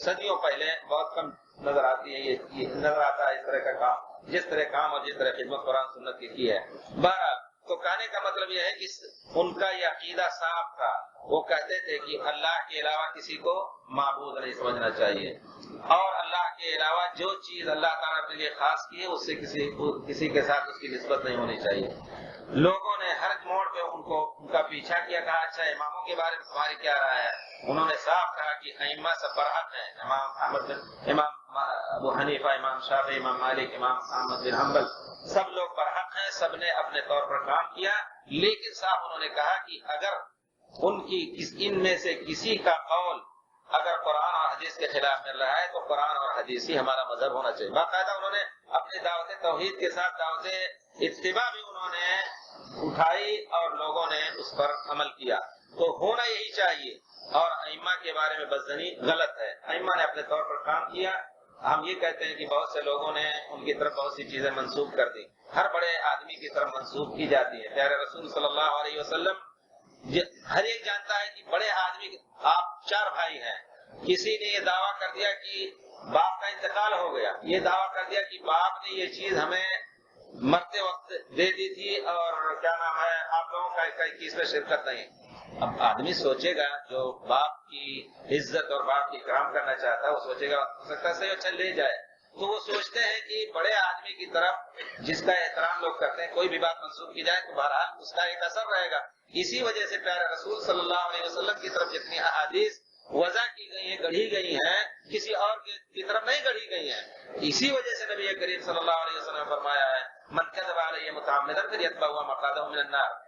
[SPEAKER 1] صدیوں پہلے بہت کم نظر آتی ہے، یہ نظر آتا ہے اس طرح کا کام، جس طرح کام اور جس طرح خدمت قرآن سنت کی ہے۔ بہرحال تو کہنے کا مطلب یہ ہے کہ ان کا یہ عقیدہ صاف تھا، وہ کہتے تھے کہ اللہ کے علاوہ کسی کو معبود نہیں سمجھنا چاہیے، اور اللہ کے علاوہ جو چیز اللہ تعالیٰ نے اپنے لیے خاص کی ہے اس سے کسی کے ساتھ اس کی نسبت نہیں ہونی چاہیے۔ لوگوں نے ہر موڑ پہ ان کا پیچھا کیا، کہا اچھا اماموں کے بارے میں تمہاری کیا رائے ہے؟ انہوں نے صاف کہا کہ ائمہ سب برحق ہیں، امام احمد، امام ابو حنیفہ، امام شافعی، امام مالک، امام احمد بن حنبل، سب لوگ برحق ہیں، سب نے اپنے طور پر کام کیا، لیکن صاحب انہوں نے کہا کہ اگر ان میں سے کسی کا قول اگر قرآن اور حدیث کے خلاف مل رہا ہے تو قرآن اور حدیث ہی ہمارا مذہب ہونا چاہیے۔ باقاعدہ انہوں نے اپنی دعوت توحید کے ساتھ دعوت اتباع بھی انہوں نے اٹھائی اور لوگوں نے اس پر عمل کیا، تو ہونا یہی چاہیے۔ اور ائمہ کے بارے میں بدظنی غلط ہے، ائمہ نے اپنے طور پر کام کیا۔ ہم یہ کہتے ہیں کہ بہت سے لوگوں نے ان کی طرف بہت سی چیزیں منسوخ کر دی، ہر بڑے آدمی کی طرف منسوخ کی جاتی ہے۔ پیارے رسول صلی اللہ علیہ وسلم ہر ایک جانتا ہے کہ بڑے آدمی، آپ 4 بھائی ہیں، کسی نے یہ دعویٰ کر دیا کہ باپ کا انتقال ہو گیا، یہ دعویٰ کر دیا کہ باپ نے یہ چیز ہمیں مرتے وقت دے دی تھی، اور کیا نام ہے آپ لوگوں کا اس میں شرکت نہیں۔ اب آدمی سوچے گا جو باپ کی عزت اور باپ کی اکرام کرنا چاہتا ہے، وہ سوچے گا ہو سکتا ہے اچھا لے جائے، تو وہ سوچتے ہیں کہ بڑے آدمی کی طرف جس کا احترام لوگ کرتے ہیں کوئی بھی بات منسوخ کی جائے تو بہرحال اس کا ایک اثر رہے گا۔ اسی وجہ سے پیارے رسول صلی اللہ علیہ وسلم کی طرف جتنی احادیث وضع کی گئی ہیں، گڑھی گئی ہیں، کسی اور کی طرف نہیں گڑھی گئی ہیں۔ اسی وجہ سے نبی کریم صلی اللہ علیہ وسلم نے فرمایا ہے من کذب علی متعمدا فلیتبوأ مقعدہ من النار۔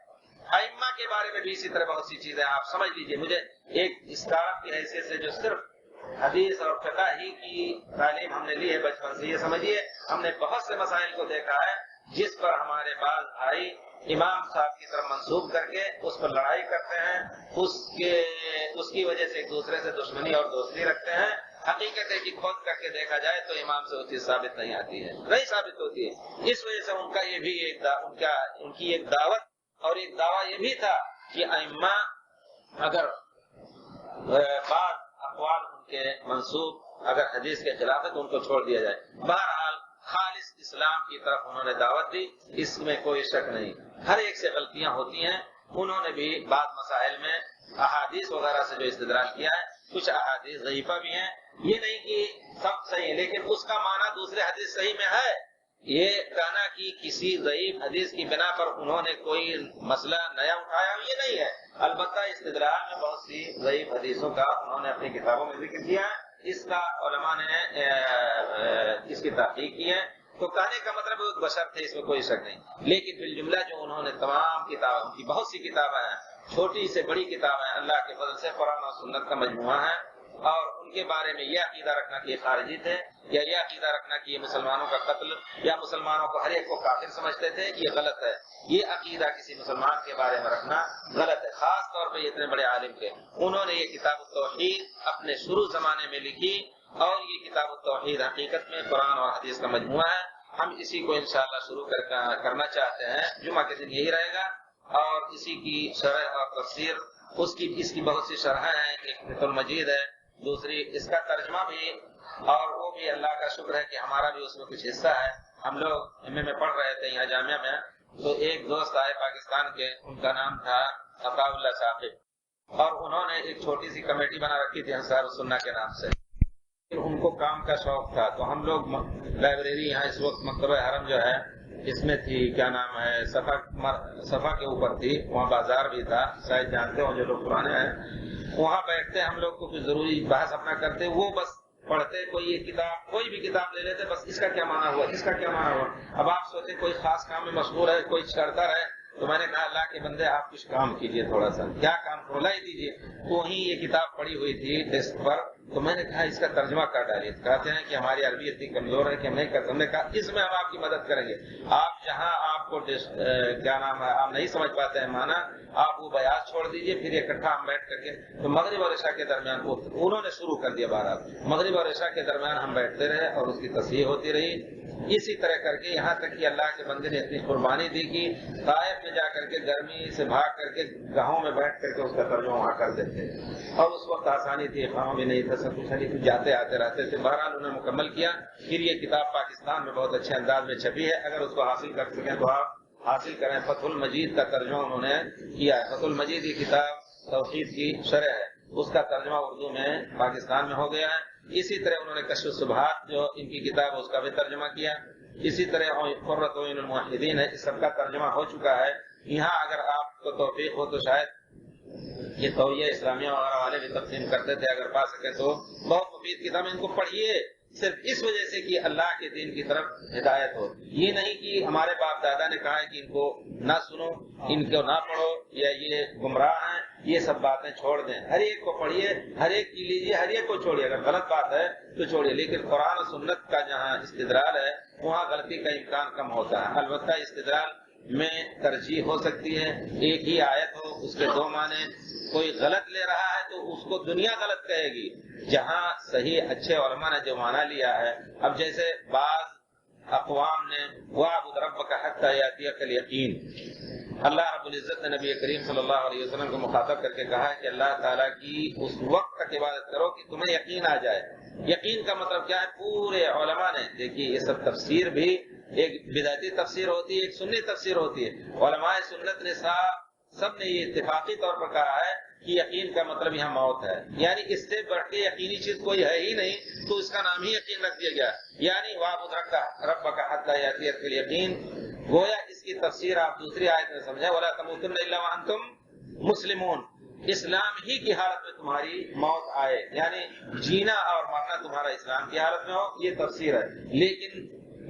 [SPEAKER 1] ائمہ کے بارے میں بھی اسی طرح بہت سی چیزیں آپ سمجھ لیجئے۔ مجھے ایک اسٹارٹ کی حیثیت سے جو صرف حدیث اور فقہ ہی کی تعلیم ہم نے لی ہے بچپن سے، یہ سمجھیے ہم نے بہت سے مسائل کو دیکھا ہے جس پر ہمارے بعض بھائی امام صاحب کی طرف منسوب کر کے اس پر لڑائی کرتے ہیں، اس کی وجہ سے ایک دوسرے سے دشمنی اور دوستی رکھتے ہیں۔ حقیقت ہے کہ کھود کر کے دیکھا جائے تو امام سے وہ چیز ثابت نہیں آتی ہے، نہیں ثابت ہوتی ہے۔ اس وجہ سے ان کا یہ بھی ان کی ایک دعوت اور ایک دعویٰ یہ بھی تھا کہ ائمہ اگر بعض اقوال ان کے منسوب اگر حدیث کے خلاف ہے تو ان کو چھوڑ دیا جائے. بہرحال خالص اسلام کی طرف انہوں نے دعوت دی، اس میں کوئی شک نہیں. ہر ایک سے غلطیاں ہوتی ہیں. انہوں نے بھی بعض مسائل میں احادیث وغیرہ سے جو استدلال کیا ہے، کچھ احادیث ضعیفہ بھی ہیں. یہ نہیں کہ سب صحیح ہے، لیکن اس کا معنی دوسرے حدیث صحیح میں ہے. یہ کہنا کہ کسی ضعیف حدیث کی بنا پر انہوں نے کوئی مسئلہ نیا اٹھایا، یہ نہیں ہے. البتہ استدلال میں بہت سی ضعیف حدیثوں کا انہوں نے اپنی کتابوں میں ذکر کیا ہے. اس کا علماء نے اس کی تحقیق کی ہے. تو کہنے کا مطلب بشر تھے، اس میں کوئی شک نہیں. لیکن بالجملہ جو انہوں نے تمام کتابیں، ان کی بہت سی کتابیں ہیں، چھوٹی سے بڑی کتابیں، اللہ کے فضل سے قرآن اور سنت کا مجموعہ ہے. اور ان کے بارے میں یہ عقیدہ رکھنا کہ یہ خارجی تھے، یا یہ عقیدہ رکھنا کہ یہ مسلمانوں کا قتل یا مسلمانوں کو ہر ایک کو کافر سمجھتے تھے، یہ غلط ہے. یہ عقیدہ کسی مسلمان کے بارے میں رکھنا غلط ہے. خاص طور پہ یہ اتنے بڑے عالم کے، انہوں نے یہ کتاب التوحید اپنے شروع زمانے میں لکھی، اور یہ کتاب التوحید حقیقت میں قرآن اور حدیث کا مجموعہ ہے. ہم اسی کو انشاءاللہ شروع کرنا چاہتے ہیں. جمعہ کے دن یہی رہے گا، اور اسی کی شرح اور تفسیر اس کی بہت سی شرحیں ہیں. ایک فتح المجید ہے، دوسری اس کا ترجمہ بھی، اور وہ بھی اللہ کا شکر ہے کہ ہمارا بھی اس میں کچھ حصہ ہے. ہم لوگ ایم اے میں پڑھ رہے تھے یہاں جامعہ میں، تو ایک دوست آئے پاکستان کے، ان کا نام تھا عطا اللہ ثاقب، اور انہوں نے ایک چھوٹی سی کمیٹی بنا رکھی تھی انصار السنہ کے نام سے. ان کو کام کا شوق تھا، تو ہم لوگ لائبریری یہاں اس وقت مکتبہ حرم جو ہے اس میں تھی، کیا نام ہے، صفا کے اوپر تھی، وہاں بازار بھی تھا، شاید جانتے ہوں جو لوگ پرانے ہیں. وہاں بیٹھتے ہم لوگ کو کچھ ضروری بحث اپنا کرتے، وہ بس پڑھتے، کوئی کتاب، کوئی بھی کتاب لے لیتے، بس اس کا کیا معنی ہوا، اس کا کیا معنی ہوا. اب آپ سوچیں کوئی خاص کام میں مشغول ہے، کوئی کرتا رہے. تو میں نے کہا اللہ کے بندے آپ کچھ کام کیجئے، تھوڑا سا کیا کام کھولا ہی دیجئے. تو وہیں یہ کتاب پڑی ہوئی تھی ڈیسک پر، تو میں نے کہا اس کا ترجمہ کر ڈالیے. کہتے ہیں کہ ہماری عربی اتنی کمزور ہے کہ ہم نہیں کر. ہم نے کہا اس میں ہم آپ کی مدد کریں گے. آپ جہاں آپ کو کیا نام ہے، آپ نہیں سمجھ پاتے ہیں معنی، آپ وہ بیان چھوڑ دیجئے، پھر اکٹھا ہم بیٹھ کر کے. تو مغرب اور عشاء کے درمیان انہوں نے شروع کر دیا. بہرحال مغرب اور عشاء کے درمیان ہم بیٹھتے رہے اور اس کی تصحیح ہوتی رہی. اسی طرح کر کے یہاں تک کہ اللہ کے بندے نے اتنی قربانی دی کہ طائف میں جا کر کے گرمی سے بھاگ کر کے گاہوں میں بیٹھ کر کے اس کا ترجمہ وہاں کر دیتے. اور اس وقت آسانی تھی، خواہاں بھی نہیں تھا، سب کچھ نہیں، جاتے آتے رہتے تھے. بہرحال انہوں نے مکمل کیا. پھر یہ کتاب پاکستان میں بہت اچھے انداز میں چھپی ہے. اگر اس کو حاصل کر سکیں تو آپ حاصل کریں. فتح المجید کا ترجمہ انہوں نے کیا ہے. فتح المجید یہ کتاب توحید کی شرح ہے، اس کا ترجمہ اردو میں پاکستان میں ہو گیا ہے. اسی طرح انہوں نے کشف الشبہات جو ان کی کتاب ہے اس کا بھی ترجمہ کیا. اسی طرح قرۃ عین الموحدین ہے، اس سب کا ترجمہ ہو چکا ہے. یہاں اگر آپ کو توفیق ہو تو شاید یہ توعیہ اسلامیہ وغیرہ والے بھی تقسیم کرتے تھے، اگر پا سکے تو بہت مفید کتاب. ان کو پڑھیے صرف اس وجہ سے کہ اللہ کے دین کی طرف ہدایت ہو. یہ نہیں کہ ہمارے باپ دادا نے کہا ہے کہ ان کو نہ سنو، ان کو نہ پڑھو، یا یہ گمراہ ہیں. یہ سب باتیں چھوڑ دیں. ہر ایک کو پڑھیے، ہر ایک کی لیجیے، ہر ایک کو چھوڑیے. اگر غلط بات ہے تو چھوڑیے، لیکن قرآن و سنت کا جہاں استدلال ہے وہاں غلطی کا امکان کم ہوتا ہے. البتہ استدلال میں ترجیح ہو سکتی ہے. ایک ہی آیت ہو، اس کے دو معنی، کوئی غلط لے رہا ہے تو اس کو دنیا غلط کہے گی، جہاں صحیح اچھے علماء نے جو معنی لیا ہے. اب جیسے بعض اقوام نے وَاعْبُدْ رَبَّكَ حَتَّىٰ يَأْتِيَكَ الْيَقِينُ، اللہ رب العزت نے نبی کریم صلی اللہ علیہ وسلم کو مخاطب کر کے کہا ہے کہ اللہ تعالیٰ کی اس وقت تک عبادت کرو کہ تمہیں یقین آ جائے. یقین کا مطلب کیا ہے؟ پورے علماء نے، دیکھیے یہ سب تفسیر بھی ایک بدعتی تفسیر ہوتی ہے، ایک سنی تفسیر ہوتی ہے. علماء سنت نے سب نے یہ اتفاقی طور پر کہا ہے کہ یقین کا مطلب یہاں موت ہے. یعنی اس سے بڑھ کے یقینی چیز کوئی ہے ہی نہیں، تو اس کا نام ہی یقین رکھ دیا گیا. یعنی وَاعْبُدْ رَبَّكَ حَتَّىٰ يَأْتِيَكَ الْيَقِينُ. گویا اس کی تفسیر آپ دوسری آیت میں سمجھیں، وَلَا تَمُوتُنَّ إِلَّا وَأَنْتُمْ مُسْلِمُونَ. اسلام ہی کی حالت میں تمہاری موت آئے، یعنی جینا اور مرنا تمہارا اسلام کی حالت میں ہو. یہ تفسیر ہے. لیکن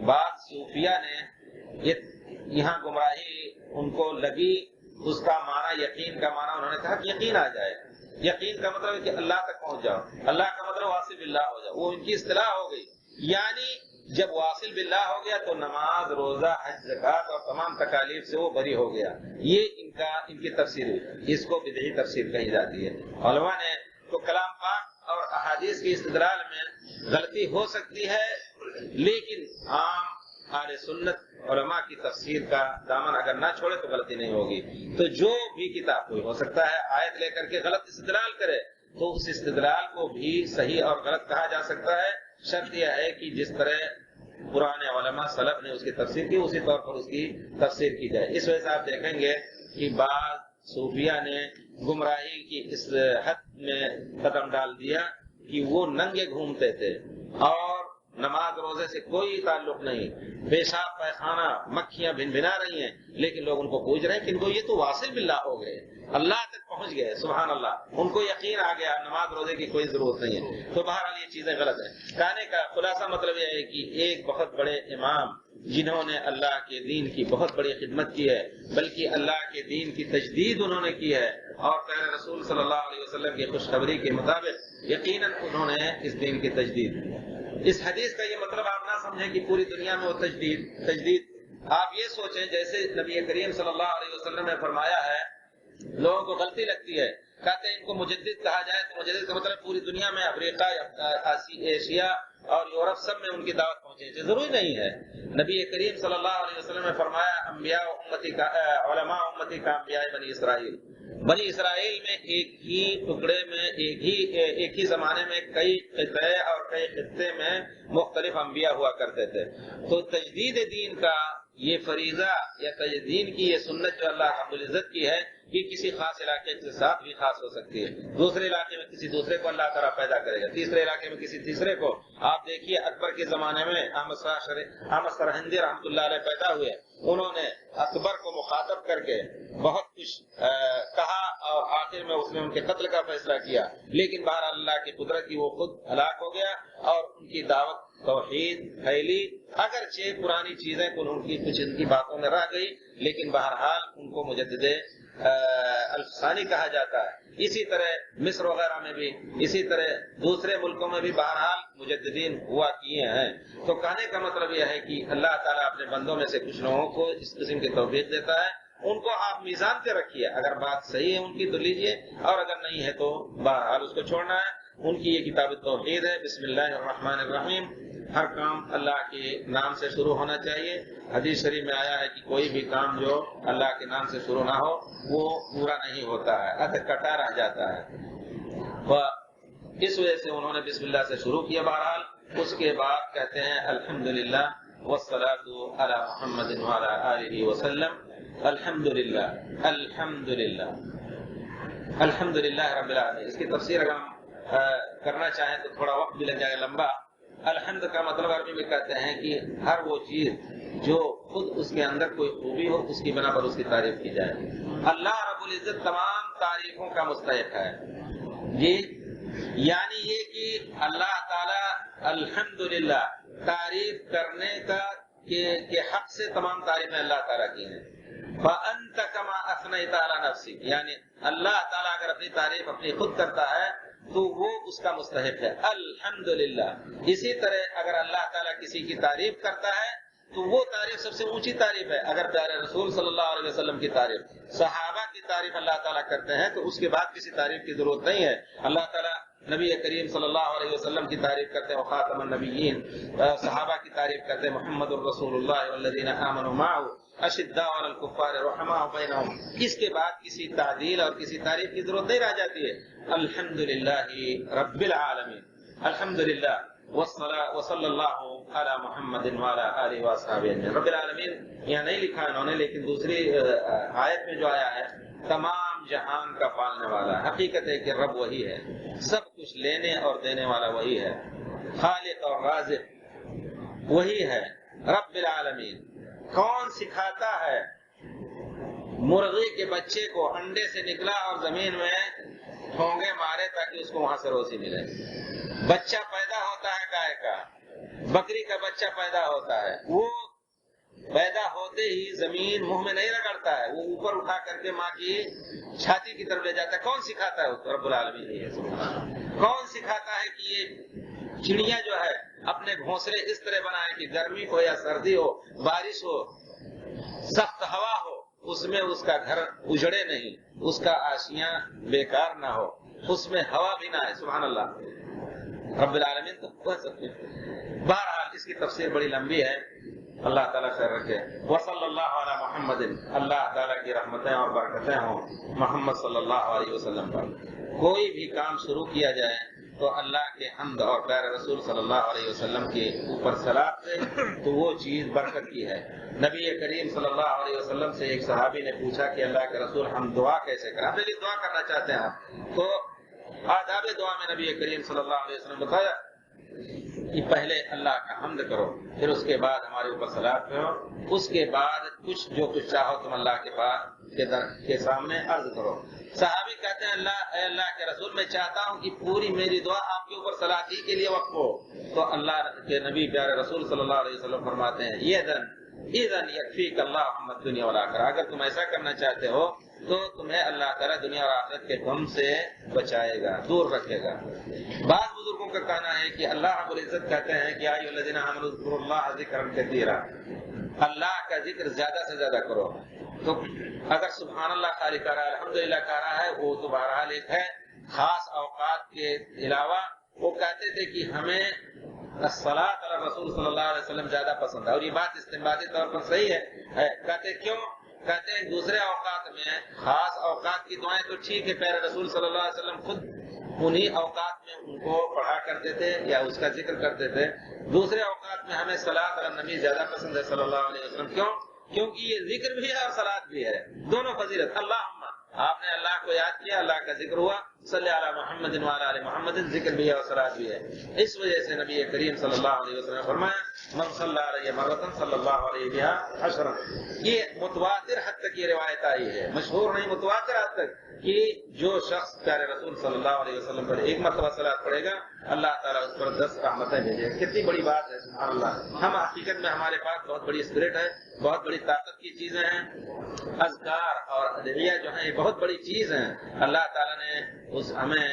[SPEAKER 1] بعض صوفیہ نے یہاں گمراہی ان کو لگی، اس کا معنی یقین کا معنی انہوں نے کہا کہ یقین آ جائے. یقین کا مطلب ہے کہ اللہ تک پہنچ جاؤ. اللہ کا مطلب واصل باللہ ہو جاؤ. وہ ان کی اصطلاح ہو گئی. یعنی جب واصل باللہ ہو گیا تو نماز، روزہ، حج، زکات اور تمام تکالیف سے وہ بری ہو گیا. یہ ان کی تفسیر ہے. اس کو بدعی تفسیر کہی جاتی ہے. علماء نے تو کلام پاک اور احادیث کی استدلال میں غلطی ہو سکتی ہے، لیکن عام اہل سنت علماء کی تفسیر کا دامن اگر نہ چھوڑے تو غلطی نہیں ہوگی. تو جو بھی کتاب کوئی ہو سکتا ہے آیت لے کر کے غلط استدلال کرے، تو اس استدلال کو بھی صحیح اور غلط کہا جا سکتا ہے. شرط یہ ہے کہ جس طرح پرانے علماء سلف نے اس کی تفسیر کی اسی طور پر اس کی تفسیر کی جائے. اس وجہ سے آپ دیکھیں گے کہ بعض صوفیہ نے گمراہی کی اس حد میں قدم ڈال دیا کہ وہ ننگے گھومتے تھے اور نماز روزے سے کوئی تعلق نہیں, پیشاب پیخانہ مکھیاں بھن بھنا رہی ہیں, لیکن لوگ ان کو پوچھ رہے ہیں کہ ان کو یہ تو واصل باللہ ہو گئے, اللہ تک پہنچ گئے, سبحان اللہ, ان کو یقین آ گیا, نماز روزے کی کوئی ضرورت نہیں ہے. تو بہرحال یہ چیزیں غلط ہیں. کہنے کا خلاصہ مطلب یہ ہے کہ ایک بہت بڑے امام جنہوں نے اللہ کے دین کی بہت بڑی خدمت کی ہے, بلکہ اللہ کے دین کی تجدید انہوں نے کی ہے, اور پیارے رسول صلی اللہ علیہ وسلم کی خوشخبری کے مطابق یقیناً انہوں نے اس دین کی تجدید. اس حدیث کا یہ مطلب آپ نہ سمجھیں کہ پوری دنیا میں وہ تجدید آپ یہ سوچیں جیسے نبی کریم صلی اللہ علیہ وسلم نے فرمایا ہے. لوگوں کو غلطی لگتی ہے, کہتے ہیں ان کو مجدد کہا جائے تو مجدد کا مطلب پوری دنیا میں افریقہ, ایشیا اور یورپ سب میں ان کی دعوت پہنچے. ضروری نہیں ہے. نبی کریم صلی اللہ علیہ وسلم نے فرمایا انبیاء امتی کا علماء امتی کا انبیاء بنی اسرائیل. بنی اسرائیل میں ایک ہی ٹکڑے میں ایک ہی زمانے میں کئی خطے اور کئی خطے میں مختلف انبیاء ہوا کرتے تھے. تو تجدید دین کا یہ فریضہ یا تجدید کی یہ سنت جو اللہ رب العزت کی ہے, یہ کسی خاص علاقے کے ساتھ بھی خاص ہو سکتی ہے. دوسرے علاقے میں کسی دوسرے کو اللہ تعالیٰ پیدا کرے گا, تیسرے علاقے میں کسی تیسرے کو. آپ دیکھیے اکبر کے زمانے میں احمد سرہندی رحمۃ اللہ علیہ پیدا ہوئے. انہوں نے اکبر کو مخاطب کر کے بہت کچھ کہا اور آخر میں اس نے ان کے قتل کا فیصلہ کیا, لیکن بہرحال اللہ کی قدرت کی وہ خود ہلاک ہو گیا اور ان کی دعوت توحید پھیلی. اگرچہ پرانی چیزیں کچھ ان کی باتوں میں رہ گئی, لیکن بہرحال ان کو مجدد الفسانی کہا جاتا ہے. اسی طرح مصر وغیرہ میں بھی, اسی طرح دوسرے ملکوں میں بھی بہرحال مجددین ہوا کیے ہیں. تو کہنے کا مطلب یہ ہے کہ اللہ تعالیٰ اپنے بندوں میں سے کچھ لوگوں کو اس قسم کی توفیق دیتا ہے. ان کو آپ میزان پہ رکھیے, اگر بات صحیح ہے ان کی تو لیجئے, اور اگر نہیں ہے تو بہرحال اس کو چھوڑنا ہے. ان کی یہ کتاب توحید ہے. بسم اللہ الرحمن الرحیم. ہر کام اللہ کے نام سے شروع ہونا چاہیے. حدیث شریف میں آیا ہے کہ کوئی بھی کام جو اللہ کے نام سے شروع نہ ہو وہ پورا نہیں ہوتا ہے, ادھ کٹا رہ جاتا ہے. اس وجہ سے انہوں نے بسم اللہ سے شروع کیا. بہرحال اس کے بعد کہتے ہیں الحمدللہ والصلاۃ علی محمد وعلی آلہ وسلم. الحمدللہ الحمدللہ الحمدللہ رب العالمین. اس کی تفسیر اگر ہم کرنا چاہیں تو تھوڑا وقت بھی لگ جائے گا لمبا. الحمد کا مطلب عربی میں کہتے ہیں کہ ہر وہ چیز جو خود اس کے اندر کوئی خوبی ہو اس کی بنا پر اس کی تعریف کی جائے. اللہ رب العزت تمام تعریفوں کا مستحق ہے. یعنی یہ کہ اللہ تعالی الحمدللہ تعریف کرنے کا کہ حق سے تمام تعریفیں اللہ تعالیٰ کی ہیں. فأنت كما أثنيت على نفسك, یعنی اللہ تعالیٰ اگر اپنی تعریف اپنی خود کرتا ہے تو وہ اس کا مستحق ہے الحمدللہ. اسی طرح اگر اللہ تعالیٰ کسی کی تعریف کرتا ہے تو وہ تعریف سب سے اونچی تعریف ہے. اگر پیارے رسول صلی اللہ علیہ وسلم کی تعریف, صحابہ کی تعریف اللہ تعالیٰ کرتے ہیں تو اس کے بعد کسی تعریف کی ضرورت نہیں ہے. اللہ تعالیٰ نبی کریم صلی اللہ علیہ وسلم کی تعریف کرتے ہیں خاتم النبیین, صحابہ کی تعریف کرتے ہیں محمد الرسول اللہ والذین آمنوا معه اشداء علی الکفار رحماء بینہم. اس کے بعد کسی تعدیل اور کسی تعریف کی ضرورت نہیں رہ جاتی ہے. الحمدللہ رب العالمین. الحمدللہ وصلی اللہ علی محمد وعلی آلہ وصحبہ اجمعین. رب العالمین یہاں نہیں لکھا انہوں نے, لیکن دوسری آیت میں جو آیا ہے تمام جہان کا پالنے والا. حقیقت ہے کہ رب وہی ہے, سب کچھ لینے اور دینے والا وہی ہے, خالق اور رازق وہی ہے. رب العالمین. کون سکھاتا ہے مرغی کے بچے کو انڈے سے نکلا اور زمین میں ٹھونگے مارے تاکہ اس کو وہاں سے روزی ملے؟ بچہ پیدا ہوتا ہے گائے کا, بکری کا بچہ پیدا ہوتا ہے, وہ پیدا ہوتے ہی زمین منہ میں نہیں رگڑتا ہے, وہ اوپر اٹھا کر کے ماں کی چھاتی کی طرف لے جاتا ہے. کون سکھاتا ہے اس کو؟ رب العالمین. کون سکھاتا ہے کہ یہ چڑیا جو ہے اپنے گھونسلے اس طرح بنائے کہ گرمی ہو یا سردی ہو, بارش ہو, سخت ہوا ہو, اس میں اس کا گھر اجڑے نہیں, اس کا آشیاں بیکار نہ ہو, اس میں ہوا بھی نہ ہے. سبحان اللہ. رب العالمین تو کہہ سکتے ہیں. بہرحال اس کی تفسیر بڑی لمبی ہے, اللہ تعالیٰ خیر رکھے. وصلی اللہ علی محمد. اللہ تعالیٰ کی رحمتیں اور برکتیں ہوں محمد صلی اللہ علیہ وسلم پر. کوئی بھی کام شروع کیا جائے تو اللہ کے حمد اور پیارے رسول صلی اللہ علیہ وسلم کے اوپر صلاۃ سے تو وہ چیز برکت کی ہے۔ نبی کریم صلی اللہ علیہ وسلم سے ایک صحابی نے پوچھا کہ اللہ کے رسول ہم دعا کیسے کریں، ہم لیکن دعا کرنا چاہتے ہیں، تو آداب دعا میں نبی کریم صلی اللہ علیہ وسلم بتایا کہ پہلے اللہ کا حمد کرو، پھر اس کے بعد ہمارے اوپر صلاۃ کرو، اس کے بعد جو کچھ چاہو تم اللہ کے پاس کے سامنے عرض کرو۔ صحابی کہتے ہیں اے اللہ کے رسول میں چاہتا ہوں کہ پوری میری دعا آپ کے اوپر صلاۃ ہی کے لیے وقف ہو، تو اللہ کے نبی پیارے رسول صلی اللہ علیہ وسلم فرماتے ہیں اذن یکفیک اللہ محمد دنیا والآخرہ، اگر تم ایسا کرنا چاہتے ہو تو تمہیں اللہ تعالیٰ دنیا اور آخرت کے غم سے بچائے گا، دور رکھے گا۔ بعض بزرگوں کا کہنا ہے کہ اللہ رب العزت کہتے ہیں کہ یا الذین آمنوا اذکروا اللہ ذکرا کثیرا، اللہ کا ذکر زیادہ سے زیادہ کرو۔ تو اگر سبحان اللہ خالی کہہ رہا ہے، الحمدللہ کہہ رہا ہے، وہ تو بہرحال ایک ہے۔ خاص اوقات کے علاوہ وہ کہتے تھے کہ ہمیں الصلاۃ علی رسول صلی اللہ علیہ وسلم زیادہ پسند ہے، اور یہ بات استنباطی طور پر صحیح ہے۔ کہتے کیوں؟ کہتے ہیں دوسرے اوقات میں خاص اوقات کی دعائیں تو ٹھیک ہے، پیارے رسول صلی اللہ علیہ وسلم خود انہی اوقات میں ان کو پڑھا کرتے تھے یا اس کا ذکر کرتے تھے۔ دوسرے اوقات میں ہمیں صلاۃ علی النبی زیادہ پسند ہے صلی اللہ علیہ وسلم۔ کیوں؟ کیونکہ یہ ذکر بھی ہے اور صلاۃ بھی ہے، دونوں فضیلت۔ اللہم آپ نے اللہ کو یاد کیا، اللہ کا ذکر ہوا، صلی علی محمد وعلی آل محمد، ذکر بھی ہے اور صلاۃ بھی ہے۔ اس وجہ سے نبی کریم صلی اللہ علیہ وسلم نے فرمایا من صلی علیہ مرۃ صلی اللہ علیہ بہا عشرا۔ یہ متواتر حد تک یہ روایت آئی ہے، مشہور نہیں، متواتر حد تک، کہ جو شخص پیارے رسول صلی اللہ علیہ وسلم پر ایک مرتبہ صلاۃ پڑھے گا اللہ تعالیٰ اس پر 10 رحمتیں بھیجے گا۔ کتنی بڑی بات ہے، سبحان اللہ۔ ہم حقیقت میں ہمارے پاس بہت بڑی اسپرٹ ہے، بہت بڑی طاقت کی چیزیں ہیں، اذکار اور ادعیہ جو ہیں یہ بہت بڑی چیز ہیں۔ اللہ تعالیٰ نے ہمیں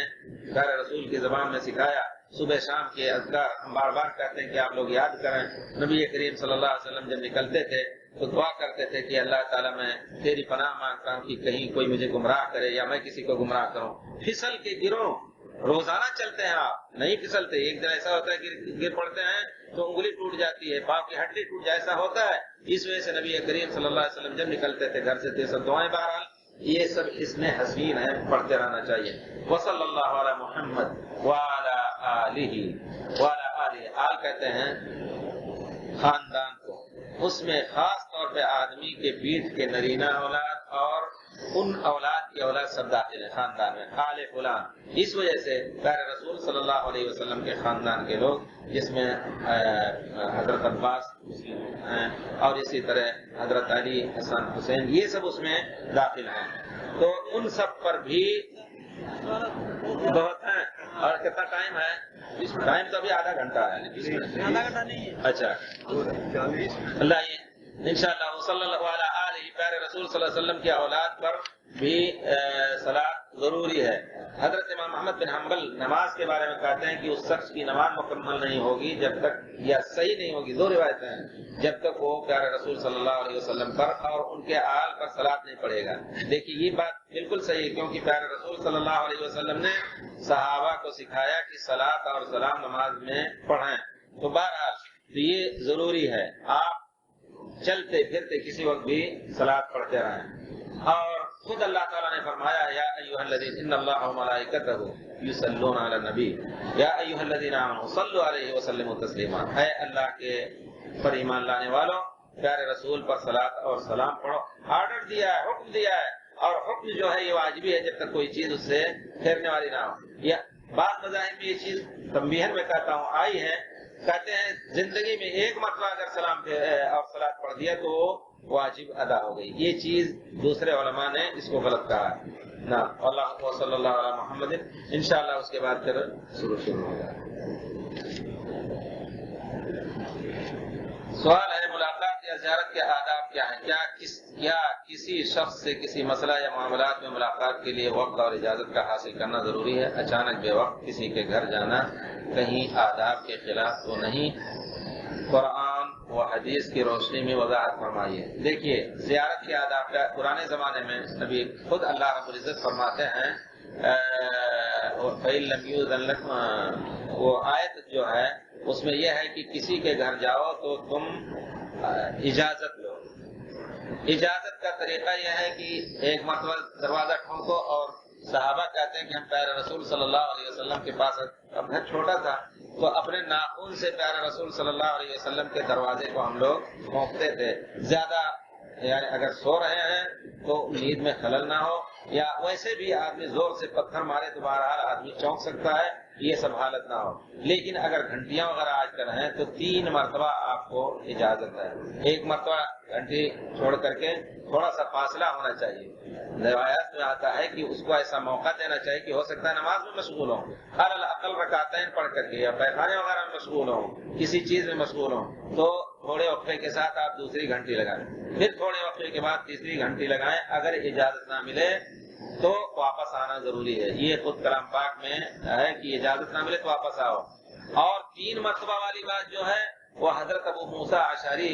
[SPEAKER 1] پیارے رسول کی زبان میں سکھایا۔ صبح شام کے اذکار ہم بار بار کہتے ہیں کہ آپ لوگ یاد کریں۔ نبی کریم صلی اللہ علیہ وسلم جب نکلتے تھے تو دعا کرتے تھے کہ اللہ تعالیٰ میں تیری پناہ مانگتا ہوں کہ کہیں کوئی مجھے گمراہ کرے یا میں کسی کو گمراہ کروں۔ پھسل کے گروں، روزانہ چلتے ہیں آپ، نہیں پھسلتے، ایک دن ایسا ہوتا ہے کہ گر پڑتے ہیں تو انگلی ٹوٹ جاتی ہے، پاؤں کی ہڈی ٹوٹ جائے، ایسا ہوتا ہے۔ اس وجہ سے نبی کریم صلی اللہ علیہ وسلم جب نکلتے تھے گھر سے تو سب دعائیں بہرحال یہ سب اس میں حسین ہے، پڑھتے رہنا چاہیے۔ وصلی اللہ علی محمد وعلی آلہ آل کہتے ہیں خاندان کو، اس میں خاص طور پہ آدمی کے پیٹھ کے نرینہ اولاد اور ان اولاد کی اولاد سب داخل ہے خاندان میں، آل فلان۔ اس وجہ سے پیارے رسول صلی اللہ علیہ وسلم کے خاندان کے لوگ، جس میں حضرت عباس ہیں اور اسی طرح حضرت علی، حسن، حسین، یہ سب اس میں داخل ہیں، تو ان سب پر بھی بہت ہیں۔ اور کتنا ٹائم ہے؟ ٹائم تو ابھی آدھا گھنٹہ ہے،
[SPEAKER 2] آدھا گھنٹہ نہیں ہے،
[SPEAKER 1] اچھا اللہ انشاءاللہ صلی اللہ علیہ آلہ، پیارے رسول صلی اللہ علیہ وسلم کی اولاد پر بھی صلاۃ ضروری ہے۔ حضرت امام احمد بن حنبل نماز کے بارے میں کہتے ہیں کہ اس شخص کی نماز مکمل نہیں ہوگی جب تک، یا صحیح نہیں ہوگی، دو روایتیں ہیں، جب تک وہ پیارے رسول صلی اللہ علیہ وسلم پر اور ان کے آل پر صلاۃ نہیں پڑھے گا۔ دیکھیے یہ بات بالکل صحیح ہے، کیونکہ پیارے رسول صلی اللہ علیہ وسلم نے صحابہ کو سکھایا کہ صلاۃ اور سلام نماز میں پڑھیں، تو بہرحال یہ ضروری ہے، آپ چلتے پھرتے کسی وقت بھی صلاۃ پڑھتے رہیں۔ اور خود اللہ تعالیٰ نے فرمایا یا ایھا الذین ان اللہ وملائکتہ یصلون علی النبی یا ایھا الذین آمنوا صلوا علیہ وسلموا تسلیما، اے اللہ کے پر ایمان لانے والوں پیارے رسول پر صلاۃ اور سلام پڑھو۔ آرڈر دیا ہے، حکم دیا ہے، اور حکم جو ہے یہ واجبی ہے جب تک کوئی چیز اس سے پھیرنے والی نہ ہو۔ یا بعض مذاہب میں یہ چیز تنبیہاً میں کہتا ہوں آئی ہے، کہتے ہیں زندگی میں ایک مرتبہ اگر سلام اور صلاۃ پڑھ دیا تو واجب ادا ہو گئی۔ یہ چیز دوسرے علماء نے اس کو غلط کہا ہے۔ اللہ صلی اللہ علیہ محمد، انشاءاللہ اس کے بعد پھر شروع ہوگا۔ سوال ہے ملاقات یا زیارت کے آداب کیا ہیں؟ کیا کسی شخص سے کسی مسئلہ یا معاملات میں ملاقات کے لیے وقت اور اجازت کا حاصل کرنا ضروری ہے؟ اچانک بے وقت کسی کے گھر جانا کہیں آداب کے خلاف تو نہیں؟ قرآن و حدیث کی روشنی میں وضاحت فرمائیے۔ دیکھیے زیارت کے آداب کا پرانے زمانے میں نبی خود اللہ رب العزت فرماتے ہیں، فَإِن لَّمْ يُؤْذَن لَّكُمْ، وہ آیت جو ہے اس میں یہ ہے کہ کسی کے گھر جاؤ تو تم اجازت لو۔ اجازت کا طریقہ یہ ہے کہ ایک مرتبہ دروازہ ٹھونکو اور صحابہ کہتے ہیں کہ ہم پیارے رسول صلی اللہ علیہ وسلم کے پاس، اب گھر چھوٹا تھا تو اپنے ناخن سے پیارے رسول صلی اللہ علیہ وسلم کے دروازے کو ہم لوگ بھونکتے تھے، زیادہ یعنی اگر سو رہے ہیں تو نیند میں خلل نہ ہو، یا ویسے بھی آدمی زور سے پتھر مارے تو بہرحال آدمی چونک سکتا ہے، یہ سب حالت نہ ہو۔ لیکن اگر گھنٹیاں وغیرہ آج کل ہیں تو 3 مرتبہ آپ کو اجازت ہے، 1 مرتبہ گھنٹی چھوڑ کر کے تھوڑا سا فاصلہ ہونا چاہیے۔ روایات میں آتا ہے کہ اس کو ایسا موقع دینا چاہیے کہ ہو سکتا ہے نماز میں مشغول ہوں، الاقل رکعتین پڑھ کر کے، یا پیخانے وغیرہ میں مشغول ہوں، کسی چیز میں مشغول ہوں، تو تھوڑے وقفے کے ساتھ آپ دوسری گھنٹی لگائیں، پھر تھوڑے وقفے کے بعد تیسری گھنٹی لگائیں۔ اگر اجازت نہ ملے تو واپس آنا ضروری ہے، یہ خود کلام پاک میں ہے کہ اجازت نہ ملے تو واپس آؤ۔ اور 3 مرتبہ والی بات جو ہے وہ حضرت ابو موسیٰ اشعری،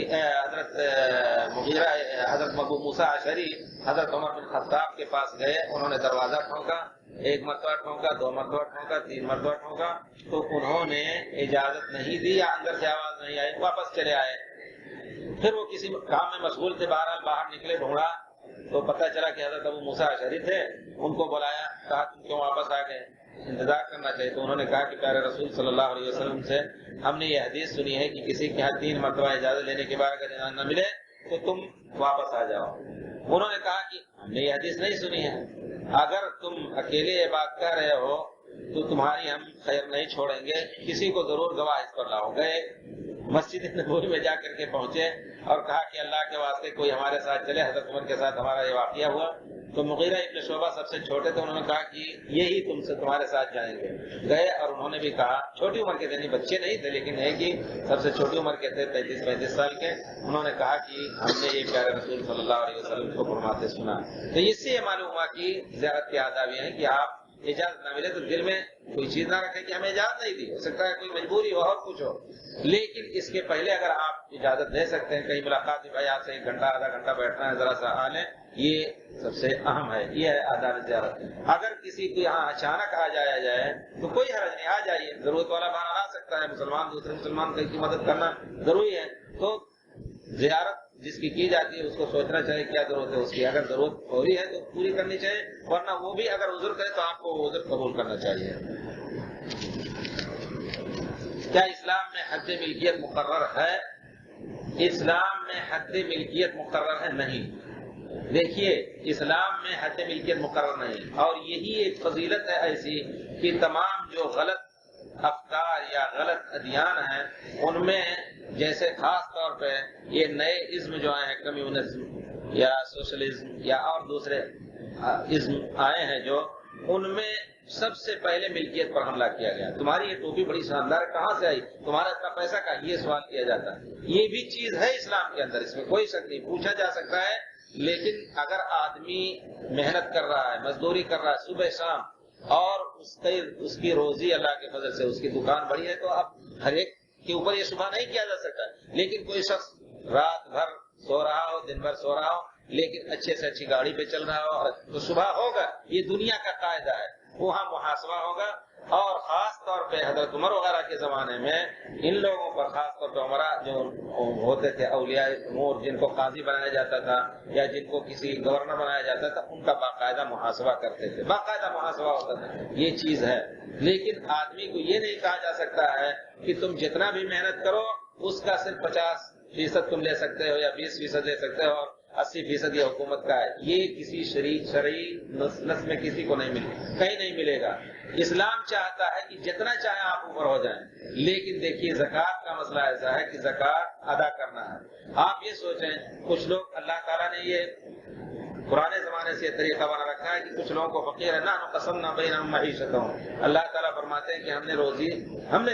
[SPEAKER 1] حضرت ابو موسیٰ اشعری حضرت عمر بن خطاب کے پاس گئے، انہوں نے دروازہ ٹھونکا، 1 مرتبہ ٹھونکا، 2 مرتبہ ٹھونکا، 3 مرتبہ ٹھونکا، تو انہوں نے اجازت نہیں دی یا اندر سے آواز نہیں آئی، واپس چلے آئے۔ پھر وہ کسی کام میں مشغول تھے، بہرحال باہر نکلے، ڈھونڈا تو پتہ چلا کہ حضرت ابو موسیٰ اشعری تھے، ان کو بلایا، کہا تم کیوں واپس آ گئے، انتظار کرنا چاہیے۔ تو انہوں نے کہا کہ پیارے رسول صلی اللہ علیہ وسلم سے ہم نے یہ حدیث سنی ہے کہ کسی کے یہاں 3 مرتبہ اجازت لینے کے بعد اگر اجازت نہ ملے تو تم واپس آ جاؤ۔ انہوں نے کہا کہ ہم نے یہ حدیث نہیں سنی ہے، اگر تم اکیلے یہ بات کہہ رہے ہو تو تمہاری ہم خیر نہیں چھوڑیں گے، کسی کو ضرور گواہ اس پر لاؤ۔ گئے مسجد نبوی میں جا کر کے پہنچے اور کہا کہ اللہ کے واسطے کوئی ہمارے ساتھ چلے، حضرت عمر کے ساتھ ہمارا یہ واقعہ ہوا۔ تو مغیرہ ابن شعبہ سب سے چھوٹے تھے، انہوں نے کہا کہ یہی تمہارے ساتھ جائیں گے۔ گئے اور انہوں نے بھی کہا، چھوٹی عمر کے تھے، بچے نہیں تھے لیکن ہے کہ سب سے چھوٹی عمر کے تھے، 33-35 سال کے، انہوں نے کہا کہ ہم نے یہ پیارے رسول صلی اللہ علیہ وسلم کو فرماتے سنا۔ تو اس سے یہ معلوم ہوا کہ زیارت کے آداب یہ ہیں کہ آپ اجازت نہ ملے تو دل میں کوئی چیز نہ رکھے کہ ہمیں اجازت نہیں دی، ہو سکتا ہے کوئی مجبوری ہو اور کچھ ہو، لیکن اس کے پہلے اگر آپ اجازت دے سکتے ہیں، کہیں ملاقات میں بھائی آپ سے 1 گھنٹہ آدھا گھنٹہ بیٹھنا ہے، ذرا سا آ لیں، یہ سب سے اہم ہے، یہ ہے آداب زیارت۔ اگر کسی کو یہاں اچانک آ جایا جائے تو کوئی حرج نہیں، آ جائیے، ضرورت والا بہانہ آ سکتا ہے، مسلمان دوسرے مسلمان کی مدد کرنا ضروری ہے، تو زیارت جس کی جاتی ہے اس کو سوچنا چاہیے کیا ضرورت ہے اس کی، اگر ضرورت فوری ہے تو پوری کرنی چاہیے، ورنہ وہ بھی اگر عذر کرے تو آپ کو وہ عذر قبول کرنا چاہیے۔ کیا اسلام میں حد ملکیت مقرر ہے؟ اسلام میں حد ملکیت مقرر ہے؟ نہیں۔ دیکھیے اسلام میں حد ملکیت مقرر نہیں، اور یہی ایک فضیلت ہے ایسی کہ تمام جو غلط افکار یا غلط ادیان ہیں ان میں جیسے خاص طور پہ یہ نئے ازم جو آئے ہیں، کمیونزم یا سوشلزم یا اور دوسرے ازم آئے ہیں، جو ان میں سب سے پہلے ملکیت پر حملہ کیا گیا۔ تمہاری یہ ٹوپی بڑی شاندار ہے، کہاں سے آئی، تمہارا اتنا پیسہ کا، یہ سوال کیا جاتا ہے۔ یہ بھی چیز ہے اسلام کے اندر، اس میں کوئی شک نہیں، پوچھا جا سکتا ہے، لیکن اگر آدمی محنت کر رہا ہے، مزدوری کر رہا ہے صبح شام، اور اس کی روزی اللہ کے فضل سے اس کی دکان بڑی ہے، تو اب ہر ایک کے اوپر یہ شبہ نہیں کیا جا سکتا۔ لیکن کوئی شخص رات بھر سو رہا ہو، دن بھر سو رہا ہو، لیکن اچھے سے اچھی گاڑی پہ چل رہا ہو، تو شبہ ہوگا، یہ دنیا کا قاعدہ ہے، وہاں محاسبہ ہوگا۔ اور خاص طور پہ حضرت عمر وغیرہ کے زمانے میں ان لوگوں پر، خاص طور پہ عمرہ جو ہوتے تھے اولیاء امور، جن کو قاضی بنایا جاتا تھا یا جن کو کسی گورنر بنایا جاتا تھا، ان کا باقاعدہ محاسبہ کرتے تھے، باقاعدہ محاسبہ ہوتا تھا، یہ چیز ہے۔ لیکن آدمی کو یہ نہیں کہا جا سکتا ہے کہ تم جتنا بھی محنت کرو اس کا صرف 50% تم لے سکتے ہو یا 20% لے سکتے ہو اور 80% یہ حکومت کا ہے، یہ کسی شرعی نص میں کسی کو نہیں ملے، کہیں نہیں ملے گا۔ اسلام چاہتا ہے کہ جتنا چاہے آپ اوپر ہو جائیں، لیکن دیکھیے زکوٰۃ کا مسئلہ ایسا ہے کہ زکوٰۃ ادا کرنا ہے۔ آپ یہ سوچیں، کچھ لوگ، اللہ تعالیٰ نے یہ پرانے زمانے سے یہ طریقہ بنا رکھا ہے کہ کچھ لوگوں کو فقیر ہے، نحن قسمنا بینہم معیشتہم، اللہ تعالیٰ فرماتے ہیں کہ ہم نے روزی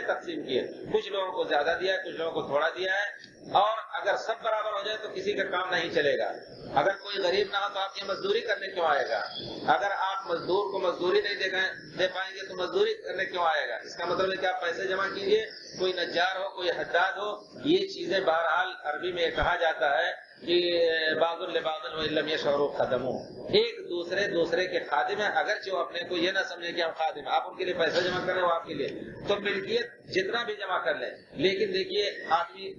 [SPEAKER 1] تقسیم کی ہے، کچھ لوگوں کو زیادہ دیا ہے، کچھ لوگوں کو تھوڑا دیا ہے، اور اگر سب برابر ہو جائے تو کسی کا کام نہیں چلے گا۔ اگر کوئی غریب نہ ہو تو آپ کی مزدوری کرنے کیوں آئے گا؟ اگر آپ مزدور کو مزدوری نہیں دے پائیں گے تو مزدوری کرنے کیوں آئے گا؟ اس کا مطلب ہے کہ آپ پیسے جمع کیجیے، کوئی نجار ہو، کوئی حداد ہو، یہ چیزیں بہرحال عربی میں کہا جاتا ہے کہ بعض لبعض وان لم یشعروا خدموا، ایک دوسرے کے خادم ہیں، اگرچہ وہ اپنے کو یہ نہ سمجھے کہ ہم خادم ہیں، آپ ان کے لیے پیسہ جمع کریں، وہ آپ کے لیے، تو ملکیت جتنا بھی جمع کر لیں، لیکن دیکھیے آدمی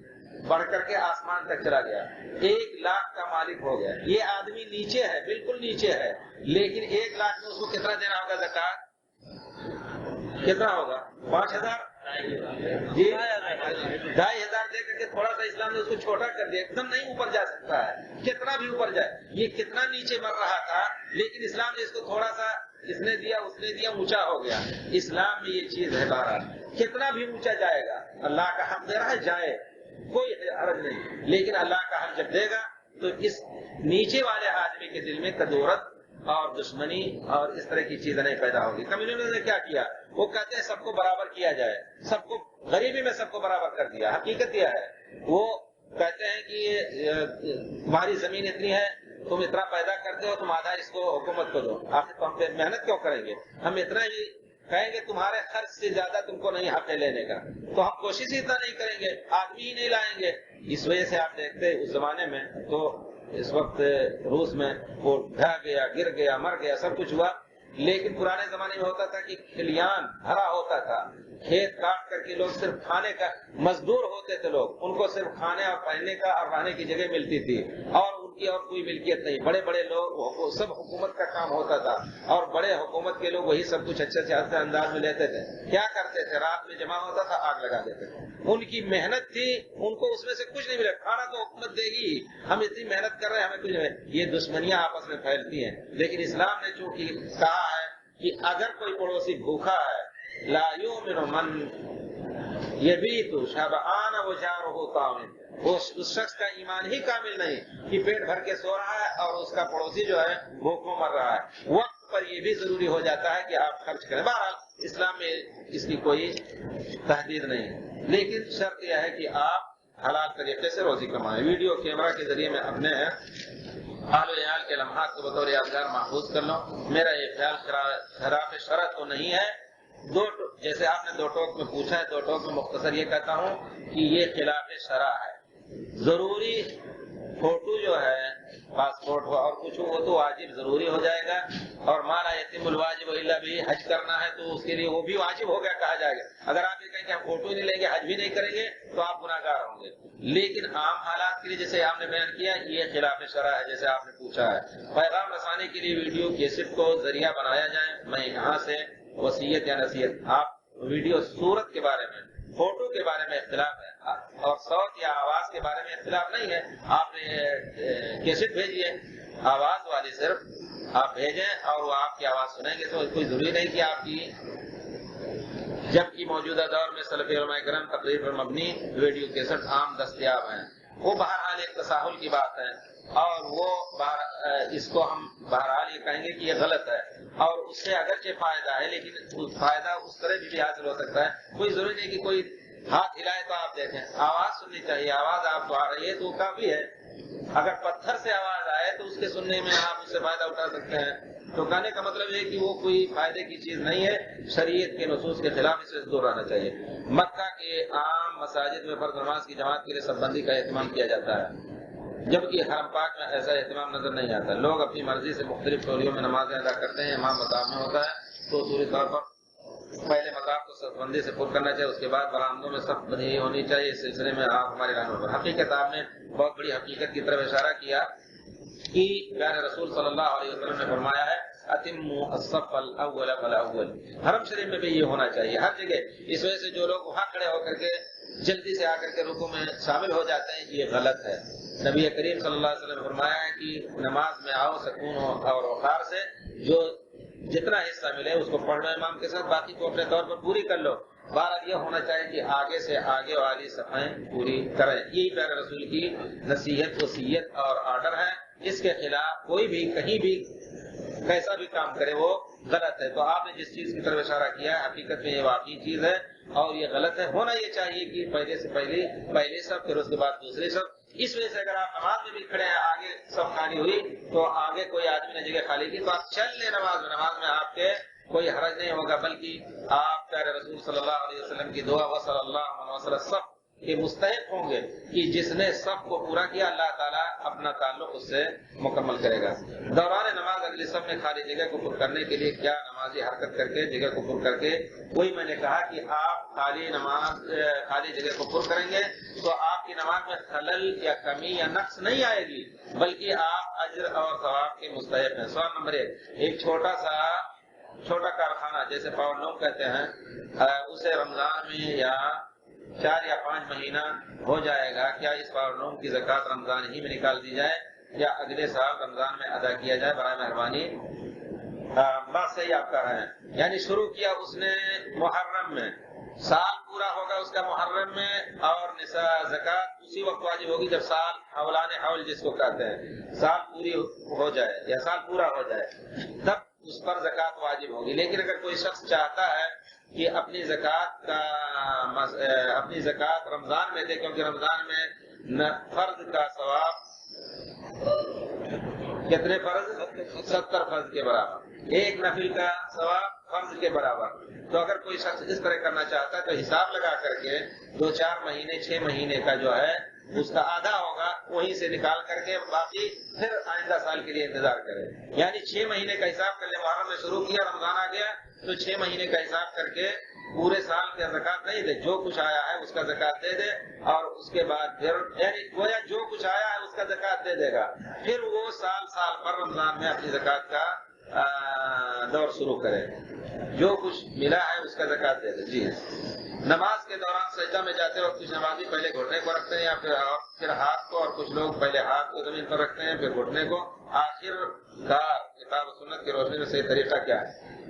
[SPEAKER 2] بڑھ کر کے آسمان تک چلا گیا، 1 لاکھ کا مالک ہو گیا. یہ آدمی نیچے ہے، بالکل نیچے ہے، لیکن 1 لاکھ میں اس کو کتنا دینا ہوگا زکات؟ کتنا ہوگا؟ 5,000 جی 2,500 دے کر کے تھوڑا سا اسلام نے اس کو چھوٹا کر دیا، ایک دم نہیں اوپر جا سکتا ہے، کتنا بھی اوپر جائے. یہ کتنا نیچے مر رہا تھا، لیکن اسلام نے اس کو تھوڑا سا اس نے دیا اس نے دیا، اونچا ہو گیا. اسلام میں یہ چیز ہے بہرحال، کتنا بھی اونچا جائے گا اللہ کا حق دے رہا ہے، جائے کوئی حرج نہیں، لیکن اللہ کا حق جب دے گا تو اس نیچے والے آدمی کے دل میں کدورت اور دشمنی اور اس طرح کی چیزیں نہیں پیدا ہوگی. کمیونسٹ نے کیا کیا؟ وہ کہتے ہیں سب کو برابر کیا جائے، سب کو غریبی میں سب کو برابر کر دیا. حقیقت یہ ہے، وہ کہتے ہیں کہ تمہاری زمین اتنی ہے، تم اتنا پیدا کرتے ہو، تم آدھا اس کو حکومت کو دو. آخر تو ہم پہ محنت کیوں کریں گے؟ ہم اتنا ہی کہیں گے تمہارے خرچ سے زیادہ تم کو نہیں حق ہے لینے کا، تو ہم کوشش ہی اتنا نہیں کریں گے، آدمی ہی نہیں لائیں گے. اس وجہ سے آپ دیکھتے اس زمانے میں تو اس وقت روس میں وہ ڈھا گیا، گر گیا، مر گیا، سب کچھ ہوا. لیکن پرانے زمانے میں ہوتا تھا کہ کھلیان بھرا ہوتا تھا، کھیت کاٹ کر کے لوگ صرف کھانے کا مزدور ہوتے تھے، لوگ ان کو صرف کھانے اور پہننے کا اور رہنے کی جگہ ملتی تھی، اور ان کی اور کوئی ملکیت نہیں. بڑے بڑے لوگ سب حکومت کا کام ہوتا تھا، اور بڑے حکومت کے لوگ وہی سب کچھ اچھے سے اچھے انداز میں لیتے تھے. کیا کرتے تھے؟ رات میں جمع ہوتا تھا، آگ لگا دیتے تھے. ان کی محنت تھی، ان کو اس میں سے کچھ نہیں ملا. کھانا تو حکومت دے گی، ہم اتنی محنت کر رہے ہیں، ہمیں کچھ نہیں. یہ دشمنیاں آپس میں پھیلتی ہیں. لیکن اسلام نے چونکہ کہا ہے کہ اگر کوئی پڑوسی بھوکا ہے، لا یؤمن من یبیت شبعان وجارہ طامن، اس شخص کا ایمان ہی کامل نہیں کہ پیٹ بھر کے سو رہا ہے اور اس کا پڑوسی جو ہے بھوکوں مر رہا ہے. وقت پر یہ بھی ضروری ہو جاتا ہے کہ آپ خرچ کریں. بہرحال اسلام میں اس کی کوئی تحدید نہیں، لیکن شرط یہ ہے کہ آپ حلال طریقے سے روزی کمائیں. ویڈیو کیمرہ کے ذریعے میں اپنے حال و عیال کے لمحات کو بطور یادگار محفوظ کر لو. میرا یہ خیال خلاف شرع تو نہیں ہے. جیسے آپ نے 2 ٹوک میں پوچھا ہے، 2 ٹوک میں مختصر یہ کہتا ہوں کہ یہ خلاف شرع ہے. ضروری فوٹو جو ہے، پاسپورٹ ہو اور کچھ ہو، وہ تو واجب ضروری ہو جائے گا. اور مالا یتم الواجب الا بھی، حج کرنا ہے تو اس کے لیے وہ بھی واجب ہو گیا کہا جائے گا. اگر آپ یہ کہیں کہ ہم فوٹو ہی نہیں لیں گے، حج بھی نہیں کریں گے، تو آپ گناہگار ہوں گے. لیکن عام حالات کے لیے جیسے آپ نے بیان کیا، یہ خلاف شرع ہے جیسے آپ نے پوچھا ہے. پیغام رسانے کے لیے ویڈیو کیسٹ کو ذریعہ بنایا جائے. میں یہاں سے وصیت یا نصیحت، آپ ویڈیو صورت کے بارے میں، فوٹو کے بارے میں اختلاف ہے، اور صوت یا آواز کے بارے میں اختلاف نہیں ہے. آپ نے کیسٹ بھیجیے آواز والی، صرف آپ بھیجیں اور وہ آپ کی آواز سنیں گے، تو کوئی ضروری نہیں کہ آپ کی. جبکہ موجودہ دور میں سلف علماء کرام تقریر پر مبنی ویڈیو کیسٹ عام دستیاب ہیں. وہ بہرحال ایک تساہل کی بات ہے، اور وہ اس کو ہم بہرحال یہ کہیں گے کہ یہ غلط ہے، اور اس سے اگرچہ فائدہ ہے لیکن فائدہ اس طرح بھی حاصل ہو سکتا ہے. کوئی ضروری نہیں کہ کوئی ہاتھ ہلائے تو آپ دیکھیں، آواز سننی چاہیے. آواز آپ کو آ رہی ہے تو کافی ہے. اگر پتھر سے آواز آئے تو اس کے سننے میں آپ اس سے فائدہ اٹھا سکتے ہیں. تو کہنے کا مطلب یہ کہ وہ کوئی فائدے کی چیز نہیں ہے، شریعت کے نصوص کے خلاف اس سے دور رہنا چاہیے. مکہ کے عام مساجد میں فرض نماز کی جماعت کے لیے سب بندی کا اہتمام کیا جاتا ہے، جبکہ حرم پاک میں ایسا اہتمام نظر نہیں آتا. لوگ اپنی مرضی سے مختلف ٹولیوں میں نمازیں ادا کرتے ہیں. امام مطاف میں ہوتا ہے تو اصولی طور پر پہلے مطاف کو صف بندی سے پر کرنا چاہیے، اس کے بعد برآمدوں میں صف بندی ہونی چاہیے. اس سلسلے میں آپ ہماری رہنمائی پر حقیقت، آپ نے بہت بڑی حقیقت کی طرف اشارہ کیا کہ پیارے رسول صلی اللہ علیہ وسلم نے فرمایا ہے اتموا الصف الاول فالاول. حرم شریف میں بھی یہ ہونا چاہیے ہر جگہ. اس وجہ سے جو لوگ وہاں کھڑے ہو کر کے جلدی سے آ کر کے رکوع میں شامل ہو جاتے ہیں، یہ غلط ہے. نبی کریم صلی اللہ علیہ وسلم نے فرمایا ہے کہ نماز میں آؤ سکون اور وقار سے، جو جتنا حصہ ملے اس کو پڑھ لو امام کے ساتھ، باقی کو اپنے طور پر پوری کر لو. بہرحال یہ ہونا چاہیے کہ آگے سے آگے والی صفحیں پوری کریں. یہی پیارے رسول کی نصیحت، وصیت اور آرڈر ہے. اس کے خلاف کوئی بھی کہیں بھی کیسا بھی کام کرے وہ غلط ہے. تو آپ نے جس چیز کی طرف اشارہ کیا ہے حقیقت میں یہ واقعی چیز ہے اور یہ غلط ہے. ہونا یہ چاہیے کہ پہلے سے پہلی صف، پھر اس کے بعد دوسری صف. اس وجہ سے اگر آپ نماز میں بھی کھڑے ہیں، آگے صف خالی ہوئی تو آگے کوئی آدمی نے جگہ خالی کی تو آپ چل لیں نماز میں آپ کے کوئی حرج نہیں ہوگا، بلکہ آپ پیارے رسول صلی اللہ علیہ وسلم کی دعا وصلی اللہ علیہ وسلم کے مستحق ہوں گے کہ جس نے سب کو پورا کیا اللہ تعالیٰ اپنا تعلق اس سے مکمل کرے گا۔ دوران نماز اگلی صف میں خالی جگہ کو پر کرنے کے لیے کیا نمازی حرکت کر کے جگہ کو پر کر کے، وہی میں نے کہا کہ آپ خالی جگہ کو پر کریں گے تو آپ کی نماز میں خلل یا کمی یا نقص نہیں آئے گی، بلکہ آپ اجر اور ثواب کے مستحق ہیں۔ سوال نمبر 1، ایک چھوٹا کارخانہ جیسے پاور لوم کہتے ہیں، اسے رمضان میں یا 4 یا 5 مہینہ ہو جائے گا، کیا اس پاور لوم کی زکوٰۃ رمضان ہی میں نکال دی جائے یا اگلے سال رمضان میں ادا کیا جائے؟ برائے مہربانی بات صحیح آپ کر رہے ہیں، یعنی شروع کیا اس نے محرم میں، سال پورا ہوگا اس کا محرم میں، اور زکوٰۃ اسی وقت واجب ہوگی جب سال حولان حول جس کو کہتے ہیں سال پوری ہو جائے یا سال پورا ہو جائے، تب اس پر زکوٰۃ واجب ہوگی۔ لیکن اگر کوئی شخص چاہتا ہے کہ اپنی زکوٰۃ رمضان میں دے، کیونکہ رمضان میں فرض کا ثواب کتنے فرض؟ 70 فرض کے برابر، ایک نفل کا ثواب فرض کے برابر، تو اگر کوئی شخص اس طرح کرنا چاہتا ہے تو حساب لگا کر کے 2-4 مہینے 6 مہینے کا جو ہے اس کا آدھا ہوگا، وہیں سے نکال کر کے باقی پھر آئندہ سال کے لیے انتظار کرے، یعنی 6 مہینے کا حساب کر لے۔ محرم میں شروع کیا، رمضان آ گیا تو 6 مہینے کا حساب کر کے پورے سال کا زکوٰۃ نہیں دے، جو کچھ آیا ہے اس کا زکوٰۃ دے دے، اور اس کے بعد پھر یعنی گویا جو کچھ آیا ہے اس کا زکوٰۃ دے دے گا، پھر وہ سال پر رمضان میں اپنی زکوٰۃ کا دور شروع کرے، جو کچھ ملا ہے اس کا زکوٰۃ دے دے۔ جی، نماز کے دوران سجدہ میں جاتے وقت کچھ نمازی پہلے گھٹنے کو رکھتے ہیں یا پھر ہاتھ کو، اور کچھ لوگ پہلے ہاتھ کو زمین پر رکھتے ہیں پھر گھٹنے کو، آخر کار کتاب و سنت کی روشنی میں صحیح طریقہ کیا ہے؟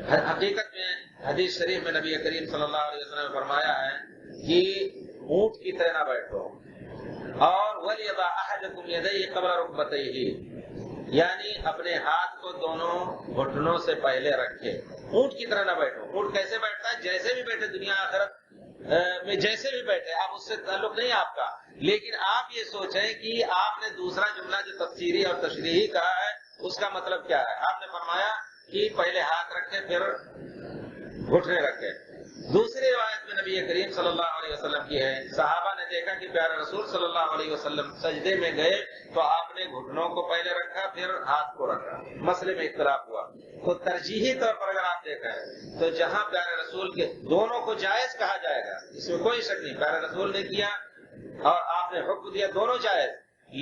[SPEAKER 2] حقیقت میں حدیث شریف میں نبی کریم صلی اللہ علیہ وسلم نے فرمایا ہے کہ اونٹ کی طرح نہ بیٹھو، اور وَلْيَضَعْ أَحَدُكُمْ يَدَيْهِ قَبْلَ رُكْبَتَيْهِ، یعنی اپنے ہاتھ کو دونوں گھٹنوں سے پہلے رکھے، اونٹ کی طرح نہ بیٹھو۔ اونٹ کیسے بیٹھتا ہے؟ جیسے بھی بیٹھے دنیا آخرت میں، جیسے بھی بیٹھے، آپ اس سے تعلق نہیں آپ کا، لیکن آپ یہ سوچیں کہ آپ نے دوسرا جملہ جو تفسیری اور تشریحی کہا ہے اس کا مطلب کیا ہے؟ آپ نے فرمایا کہ پہلے ہاتھ رکھے پھر گھٹنے رکھے۔ دوسری روایت میں نبی کریم صلی اللہ علیہ وسلم کی ہے، صحابہ نے دیکھا کہ پیارے رسول صلی اللہ علیہ وسلم سجدے میں گئے تو آپ نے گھٹنوں کو پہلے رکھا پھر ہاتھ کو رکھا، مسئلے میں اختلاف ہوا، تو ترجیحی طور پر اگر آپ دیکھیں تو جہاں پیارے رسول کے دونوں کو جائز کہا جائے گا، اس میں کوئی شک نہیں، پیارے رسول نے کیا اور آپ نے حکم دیا، دونوں جائز،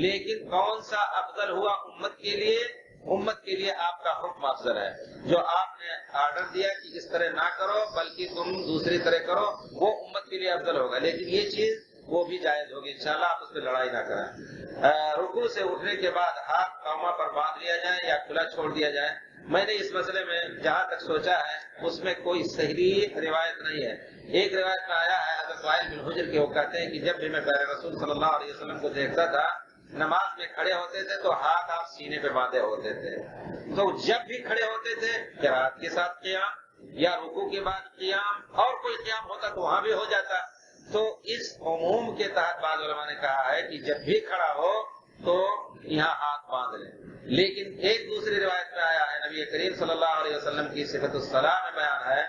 [SPEAKER 2] لیکن کون سا افضل ہوا امت کے لیے؟ امت کے لیے آپ کا حکم افضل ہے، جو آپ نے آرڈر دیا کہ اس طرح نہ کرو بلکہ تم دوسری طرح کرو، وہ امت کے لیے افضل ہوگا، لیکن یہ چیز وہ بھی جائز ہوگی، انشاءاللہ آپ اس پہ لڑائی نہ کریں۔ رکوع سے اٹھنے کے بعد ہاتھ قوما پر باندھ لیا جائے یا کھلا چھوڑ دیا جائے؟ میں نے اس مسئلے میں جہاں تک سوچا ہے اس میں کوئی صحیح روایت نہیں ہے۔ ایک روایت میں آیا ہے حضرت وائل بن حجر کے، وہ کہتے ہیں کہ جب بھی میں پیارے رسول صلی اللہ علیہ وسلم کو دیکھتا تھا نماز میں کھڑے ہوتے تھے تو ہاتھ آپ سینے پہ باندھے ہوتے تھے، تو جب بھی کھڑے ہوتے تھے قرات کے ساتھ قیام یا رکوع کے بعد قیام، اور کوئی قیام ہوتا تو وہاں بھی ہو جاتا، تو اس عموم کے تحت بعض علماء نے کہا ہے کہ جب بھی کھڑا ہو تو یہاں ہاتھ باندھ لیں۔ لیکن ایک دوسری روایت میں آیا ہے، نبی کریم صلی اللہ علیہ وسلم کی صفت الصلاۃ میں بیان ہے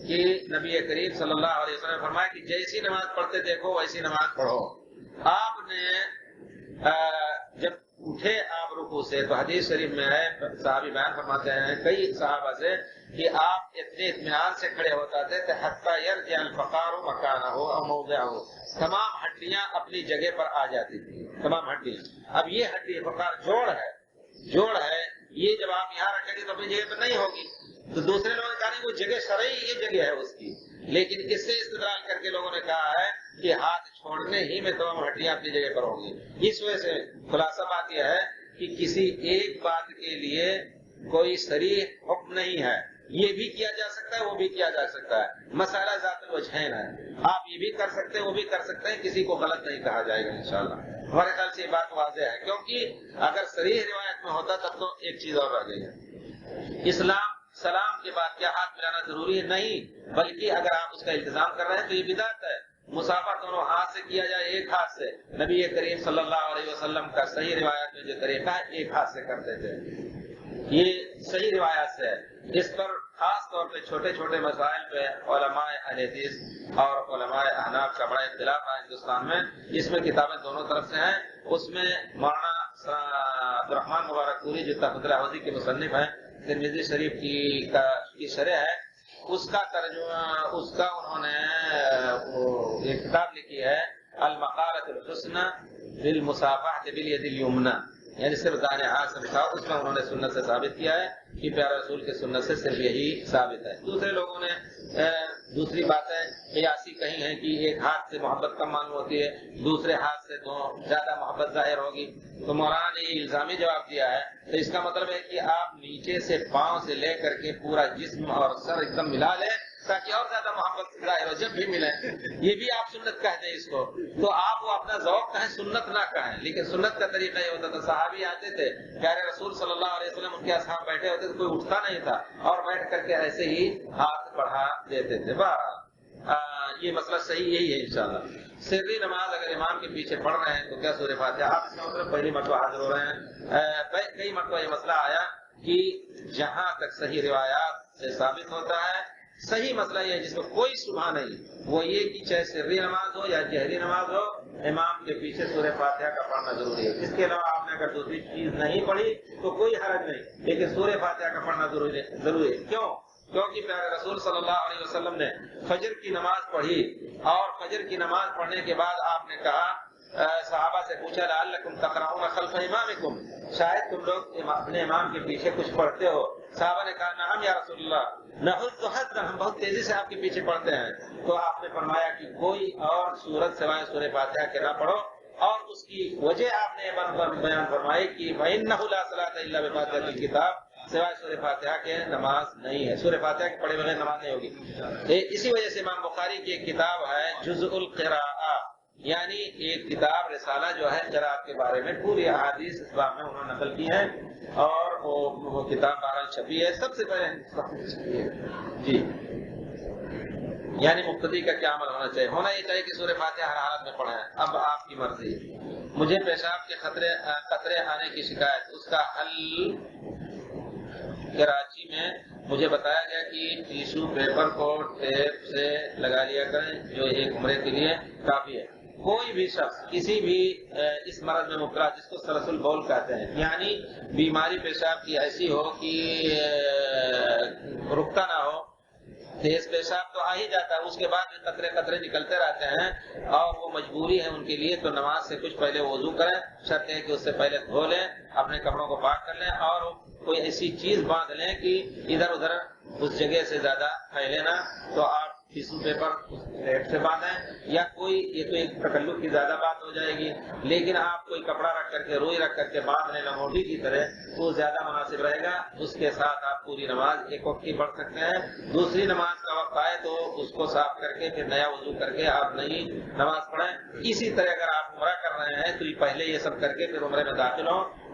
[SPEAKER 2] کہ نبی کریم صلی اللہ علیہ وسلم نے فرمایا کہ جیسی نماز پڑھتے دیکھو ویسی نماز پڑھو۔ آپ نے جب اٹھے آپ رکوع سے تو حدیث شریف میں ہے، صحابی بیان فرماتے ہیں کئی صحابہ سے کہ آپ اتنے اطمینان سے کھڑے ہوتا تھے کہ حتی یرجع الفقار مکانہ او موضعہ، تمام ہڈیاں اپنی جگہ پر آ جاتی تھی، تمام ہڈیاں۔ اب یہ ہڈی فقار جوڑ ہے، یہ جب آپ یہاں رکھیں گے تو اپنی جگہ پر نہیں ہوگی، تو دوسرے لوگوں نے کہا نہیں وہ جگہ شرعی یہ جگہ ہے اس کی، لیکن اس سے استدلال کر کے لوگوں نے کہا ہے کہ ہاتھ چھوڑنے ہی میں تمام ہڈیاں اپنی جگہ پر ہوں گی۔ اس وجہ سے خلاصہ بات یہ ہے کہ کسی ایک بات کے لیے کوئی صریح حکم نہیں ہے، یہ بھی کیا جا سکتا ہے وہ بھی کیا جا سکتا ہے، مسئلہ ذات الوجہین ہے، آپ یہ بھی کر سکتے ہیں وہ بھی کر سکتے ہیں، کسی کو غلط نہیں کہا جائے گا انشاءاللہ۔ ہمارے خیال سے یہ بات واضح ہے، کیونکہ اگر صریح روایت میں ہوتا تب تو ایک چیز اور رہ گئی ہے، اسلام سلام کے بعد کیا ہاتھ ملانا ضروری ہے؟ نہیں، بلکہ اگر آپ اس کا التزام کر رہے ہیں تو یہ بدعت ہے۔ مسافہ دونوں ہاتھ سے کیا جائے ایک ہاتھ سے، نبی کریم صلی اللہ علیہ وسلم کا صحیح روایت میں جو طریقہ ہے ایک ہاتھ سے کرتے تھے، یہ صحیح روایت سے ہے، اس پر خاص طور پہ چھوٹے چھوٹے مسائل پہ علماء اہل حدیث اور علماء احناف کا بڑا اختلاف ہے ہندوستان میں. اس میں کتابیں دونوں طرف سے ہیں. اس میں مولانا عبدالرحمان مبارک پوری جو تحفظ الحوزی کے مصنف ہیں, ترمذی شریف کی شرح ہے, اس کا ترجمہ, اس کا انہوں نے ایک کتاب لکھی ہے المقالۃ الحسنى بالمصافحۃ بالید الیمنى, یعنی صرف دائیں ہاتھ سے مٹھاؤ. اس میں انہوں نے سنت سے ثابت کیا ہے کہ پیارے رسول کے سنت سے صرف یہی ثابت ہے. دوسرے لوگوں نے دوسری باتیں قیاسی کہی ہیں کہ ایک ہاتھ سے محبت کم معلوم ہوتی ہے, دوسرے ہاتھ سے زیادہ محبت ظاہر ہوگی. تو مولانا نے یہ الزامی جواب دیا ہے. تو اس کا مطلب ہے کہ آپ نیچے سے پاؤں سے لے کر کے پورا جسم اور سر ایک دم ملا لیں تاکہ اور زیادہ محبت ظاہر ہو جب بھی ملے. یہ بھی آپ سنت کہتے ہیں اس کو. تو آپ وہ اپنا ذوق کہیں, سنت نہ کہیں. لیکن سنت کا طریقہ یہ ہوتا تھا, صحابی آتے تھے, پیارے رسول صلی اللہ علیہ وسلم ان کے اصحاب بیٹھے ہوتے تھے, کوئی اٹھتا نہیں تھا اور بیٹھ کر کے ایسے ہی ہاتھ بڑھا دیتے تھے. بہرحال یہ مسئلہ صحیح یہی ہے انشاءاللہ. سری نماز اگر امام کے پیچھے پڑھ رہے ہیں تو کیا سورہ فاتحہ؟ آپ اس کا مطلب پہلی مرتبہ حاضر ہو رہے ہیں. کئی مرتبہ یہ مسئلہ آیا کہ جہاں تک صحیح روایات سے ثابت ہوتا ہے, صحیح مسئلہ یہ ہے جس میں کوئی شبہ نہیں, وہ یہ کہ چاہے سری نماز ہو یا جہری نماز ہو, امام کے پیچھے سورہ فاتحہ کا پڑھنا ضروری ہے. اس کے علاوہ آپ نے اگر دوسری چیز نہیں پڑھی تو کوئی حرج نہیں, لیکن سورہ فاتحہ کا پڑھنا ضروری ہے. کیوں؟ کیونکہ پیارے رسول صلی اللہ علیہ وسلم نے فجر کی نماز پڑھی, اور فجر کی نماز پڑھنے کے بعد آپ نے کہا, صحابہ سے پوچھا لعلکم تقرؤون خلف امامکم, شاید تم لوگ اپنے امام کے پیچھے کچھ پڑھتے ہو. صحابہ نے کہا نعم یا رسول اللہ, نحد ہم بہت تیزی سے آپ کے پیچھے پڑھتے ہیں. تو آپ نے فرمایا کہ کوئی اور سورت سوائے سورہ فاتحہ کے نہ پڑھو, اور اس کی وجہ آپ نے بیان فرمائی کہ فإنہ لا صلاۃ الا بفاتحۃ الکتاب, سوائے سورہ فاتحہ کے نماز نہیں ہے, سورہ فاتحہ کے پڑھے بغیر نماز نہیں ہوگی. اسی وجہ سے امام بخاری کی ایک کتاب ہے جزء القراءہ, یعنی ایک کتاب رسالہ جو ہے قراءت کے بارے میں, پوری احادیث اس باب میں انہوں نے نقل کی ہیں, اور وہ کتاب بہرحال چھپی ہے, سب سے پہلے جی. یعنی مقتدی کا کیا عمل ہونا چاہیے؟ ہونا یہ چاہیے کہ سورہ فاتحہ ہر حالت میں پڑھیں. اب آپ کی مرضی. مجھے پیشاب کے قطرے آنے کی شکایت, اس کا حل کراچی میں مجھے بتایا گیا کہ ٹیشو پیپر کو ٹیپ سے لگا لیا کریں, جو ایک عمرے کے لیے کافی ہے. کوئی بھی شخص کسی بھی اس مرض میں مبتلا جس کو سلسل بول کہتے ہیں, یعنی بیماری پیشاب کی ایسی ہو کہ رکتا نہ ہو, تیز پیشاب تو آ ہی جاتا ہے, اس کے بعد بھی قطرے قطرے نکلتے رہتے ہیں, اور وہ مجبوری ہے ان کے لیے, تو نماز سے کچھ پہلے وضو کریں. شرط ہے کہ اس سے پہلے دھو لیں, اپنے کپڑوں کو پاک کر لیں, اور کوئی ایسی چیز باندھ لیں کہ ادھر ادھر اس جگہ سے زیادہ پھیلے نہ. تو آپ ٹیشو پیپر ریٹ سے باندھیں, یا کوئی, یہ تو ایک تکلف کی زیادہ بات ہو جائے گی, لیکن آپ کوئی کپڑا رکھ کر کے, روئی رکھ کر کے باندھ لیں لنگوٹی کی طرح, تو زیادہ مناسب رہے گا. اس کے ساتھ آپ پوری نماز ایک وقت کی پڑھ سکتے ہیں. دوسری نماز کا وقت آئے تو اس کو صاف کر کے پھر نیا وضو کر کے آپ نئی نماز پڑھیں. اسی طرح اگر آپ عمرہ کر رہے ہیں تو پہلے یہ سب کر کے پھر عمرے میں داخل ہوں.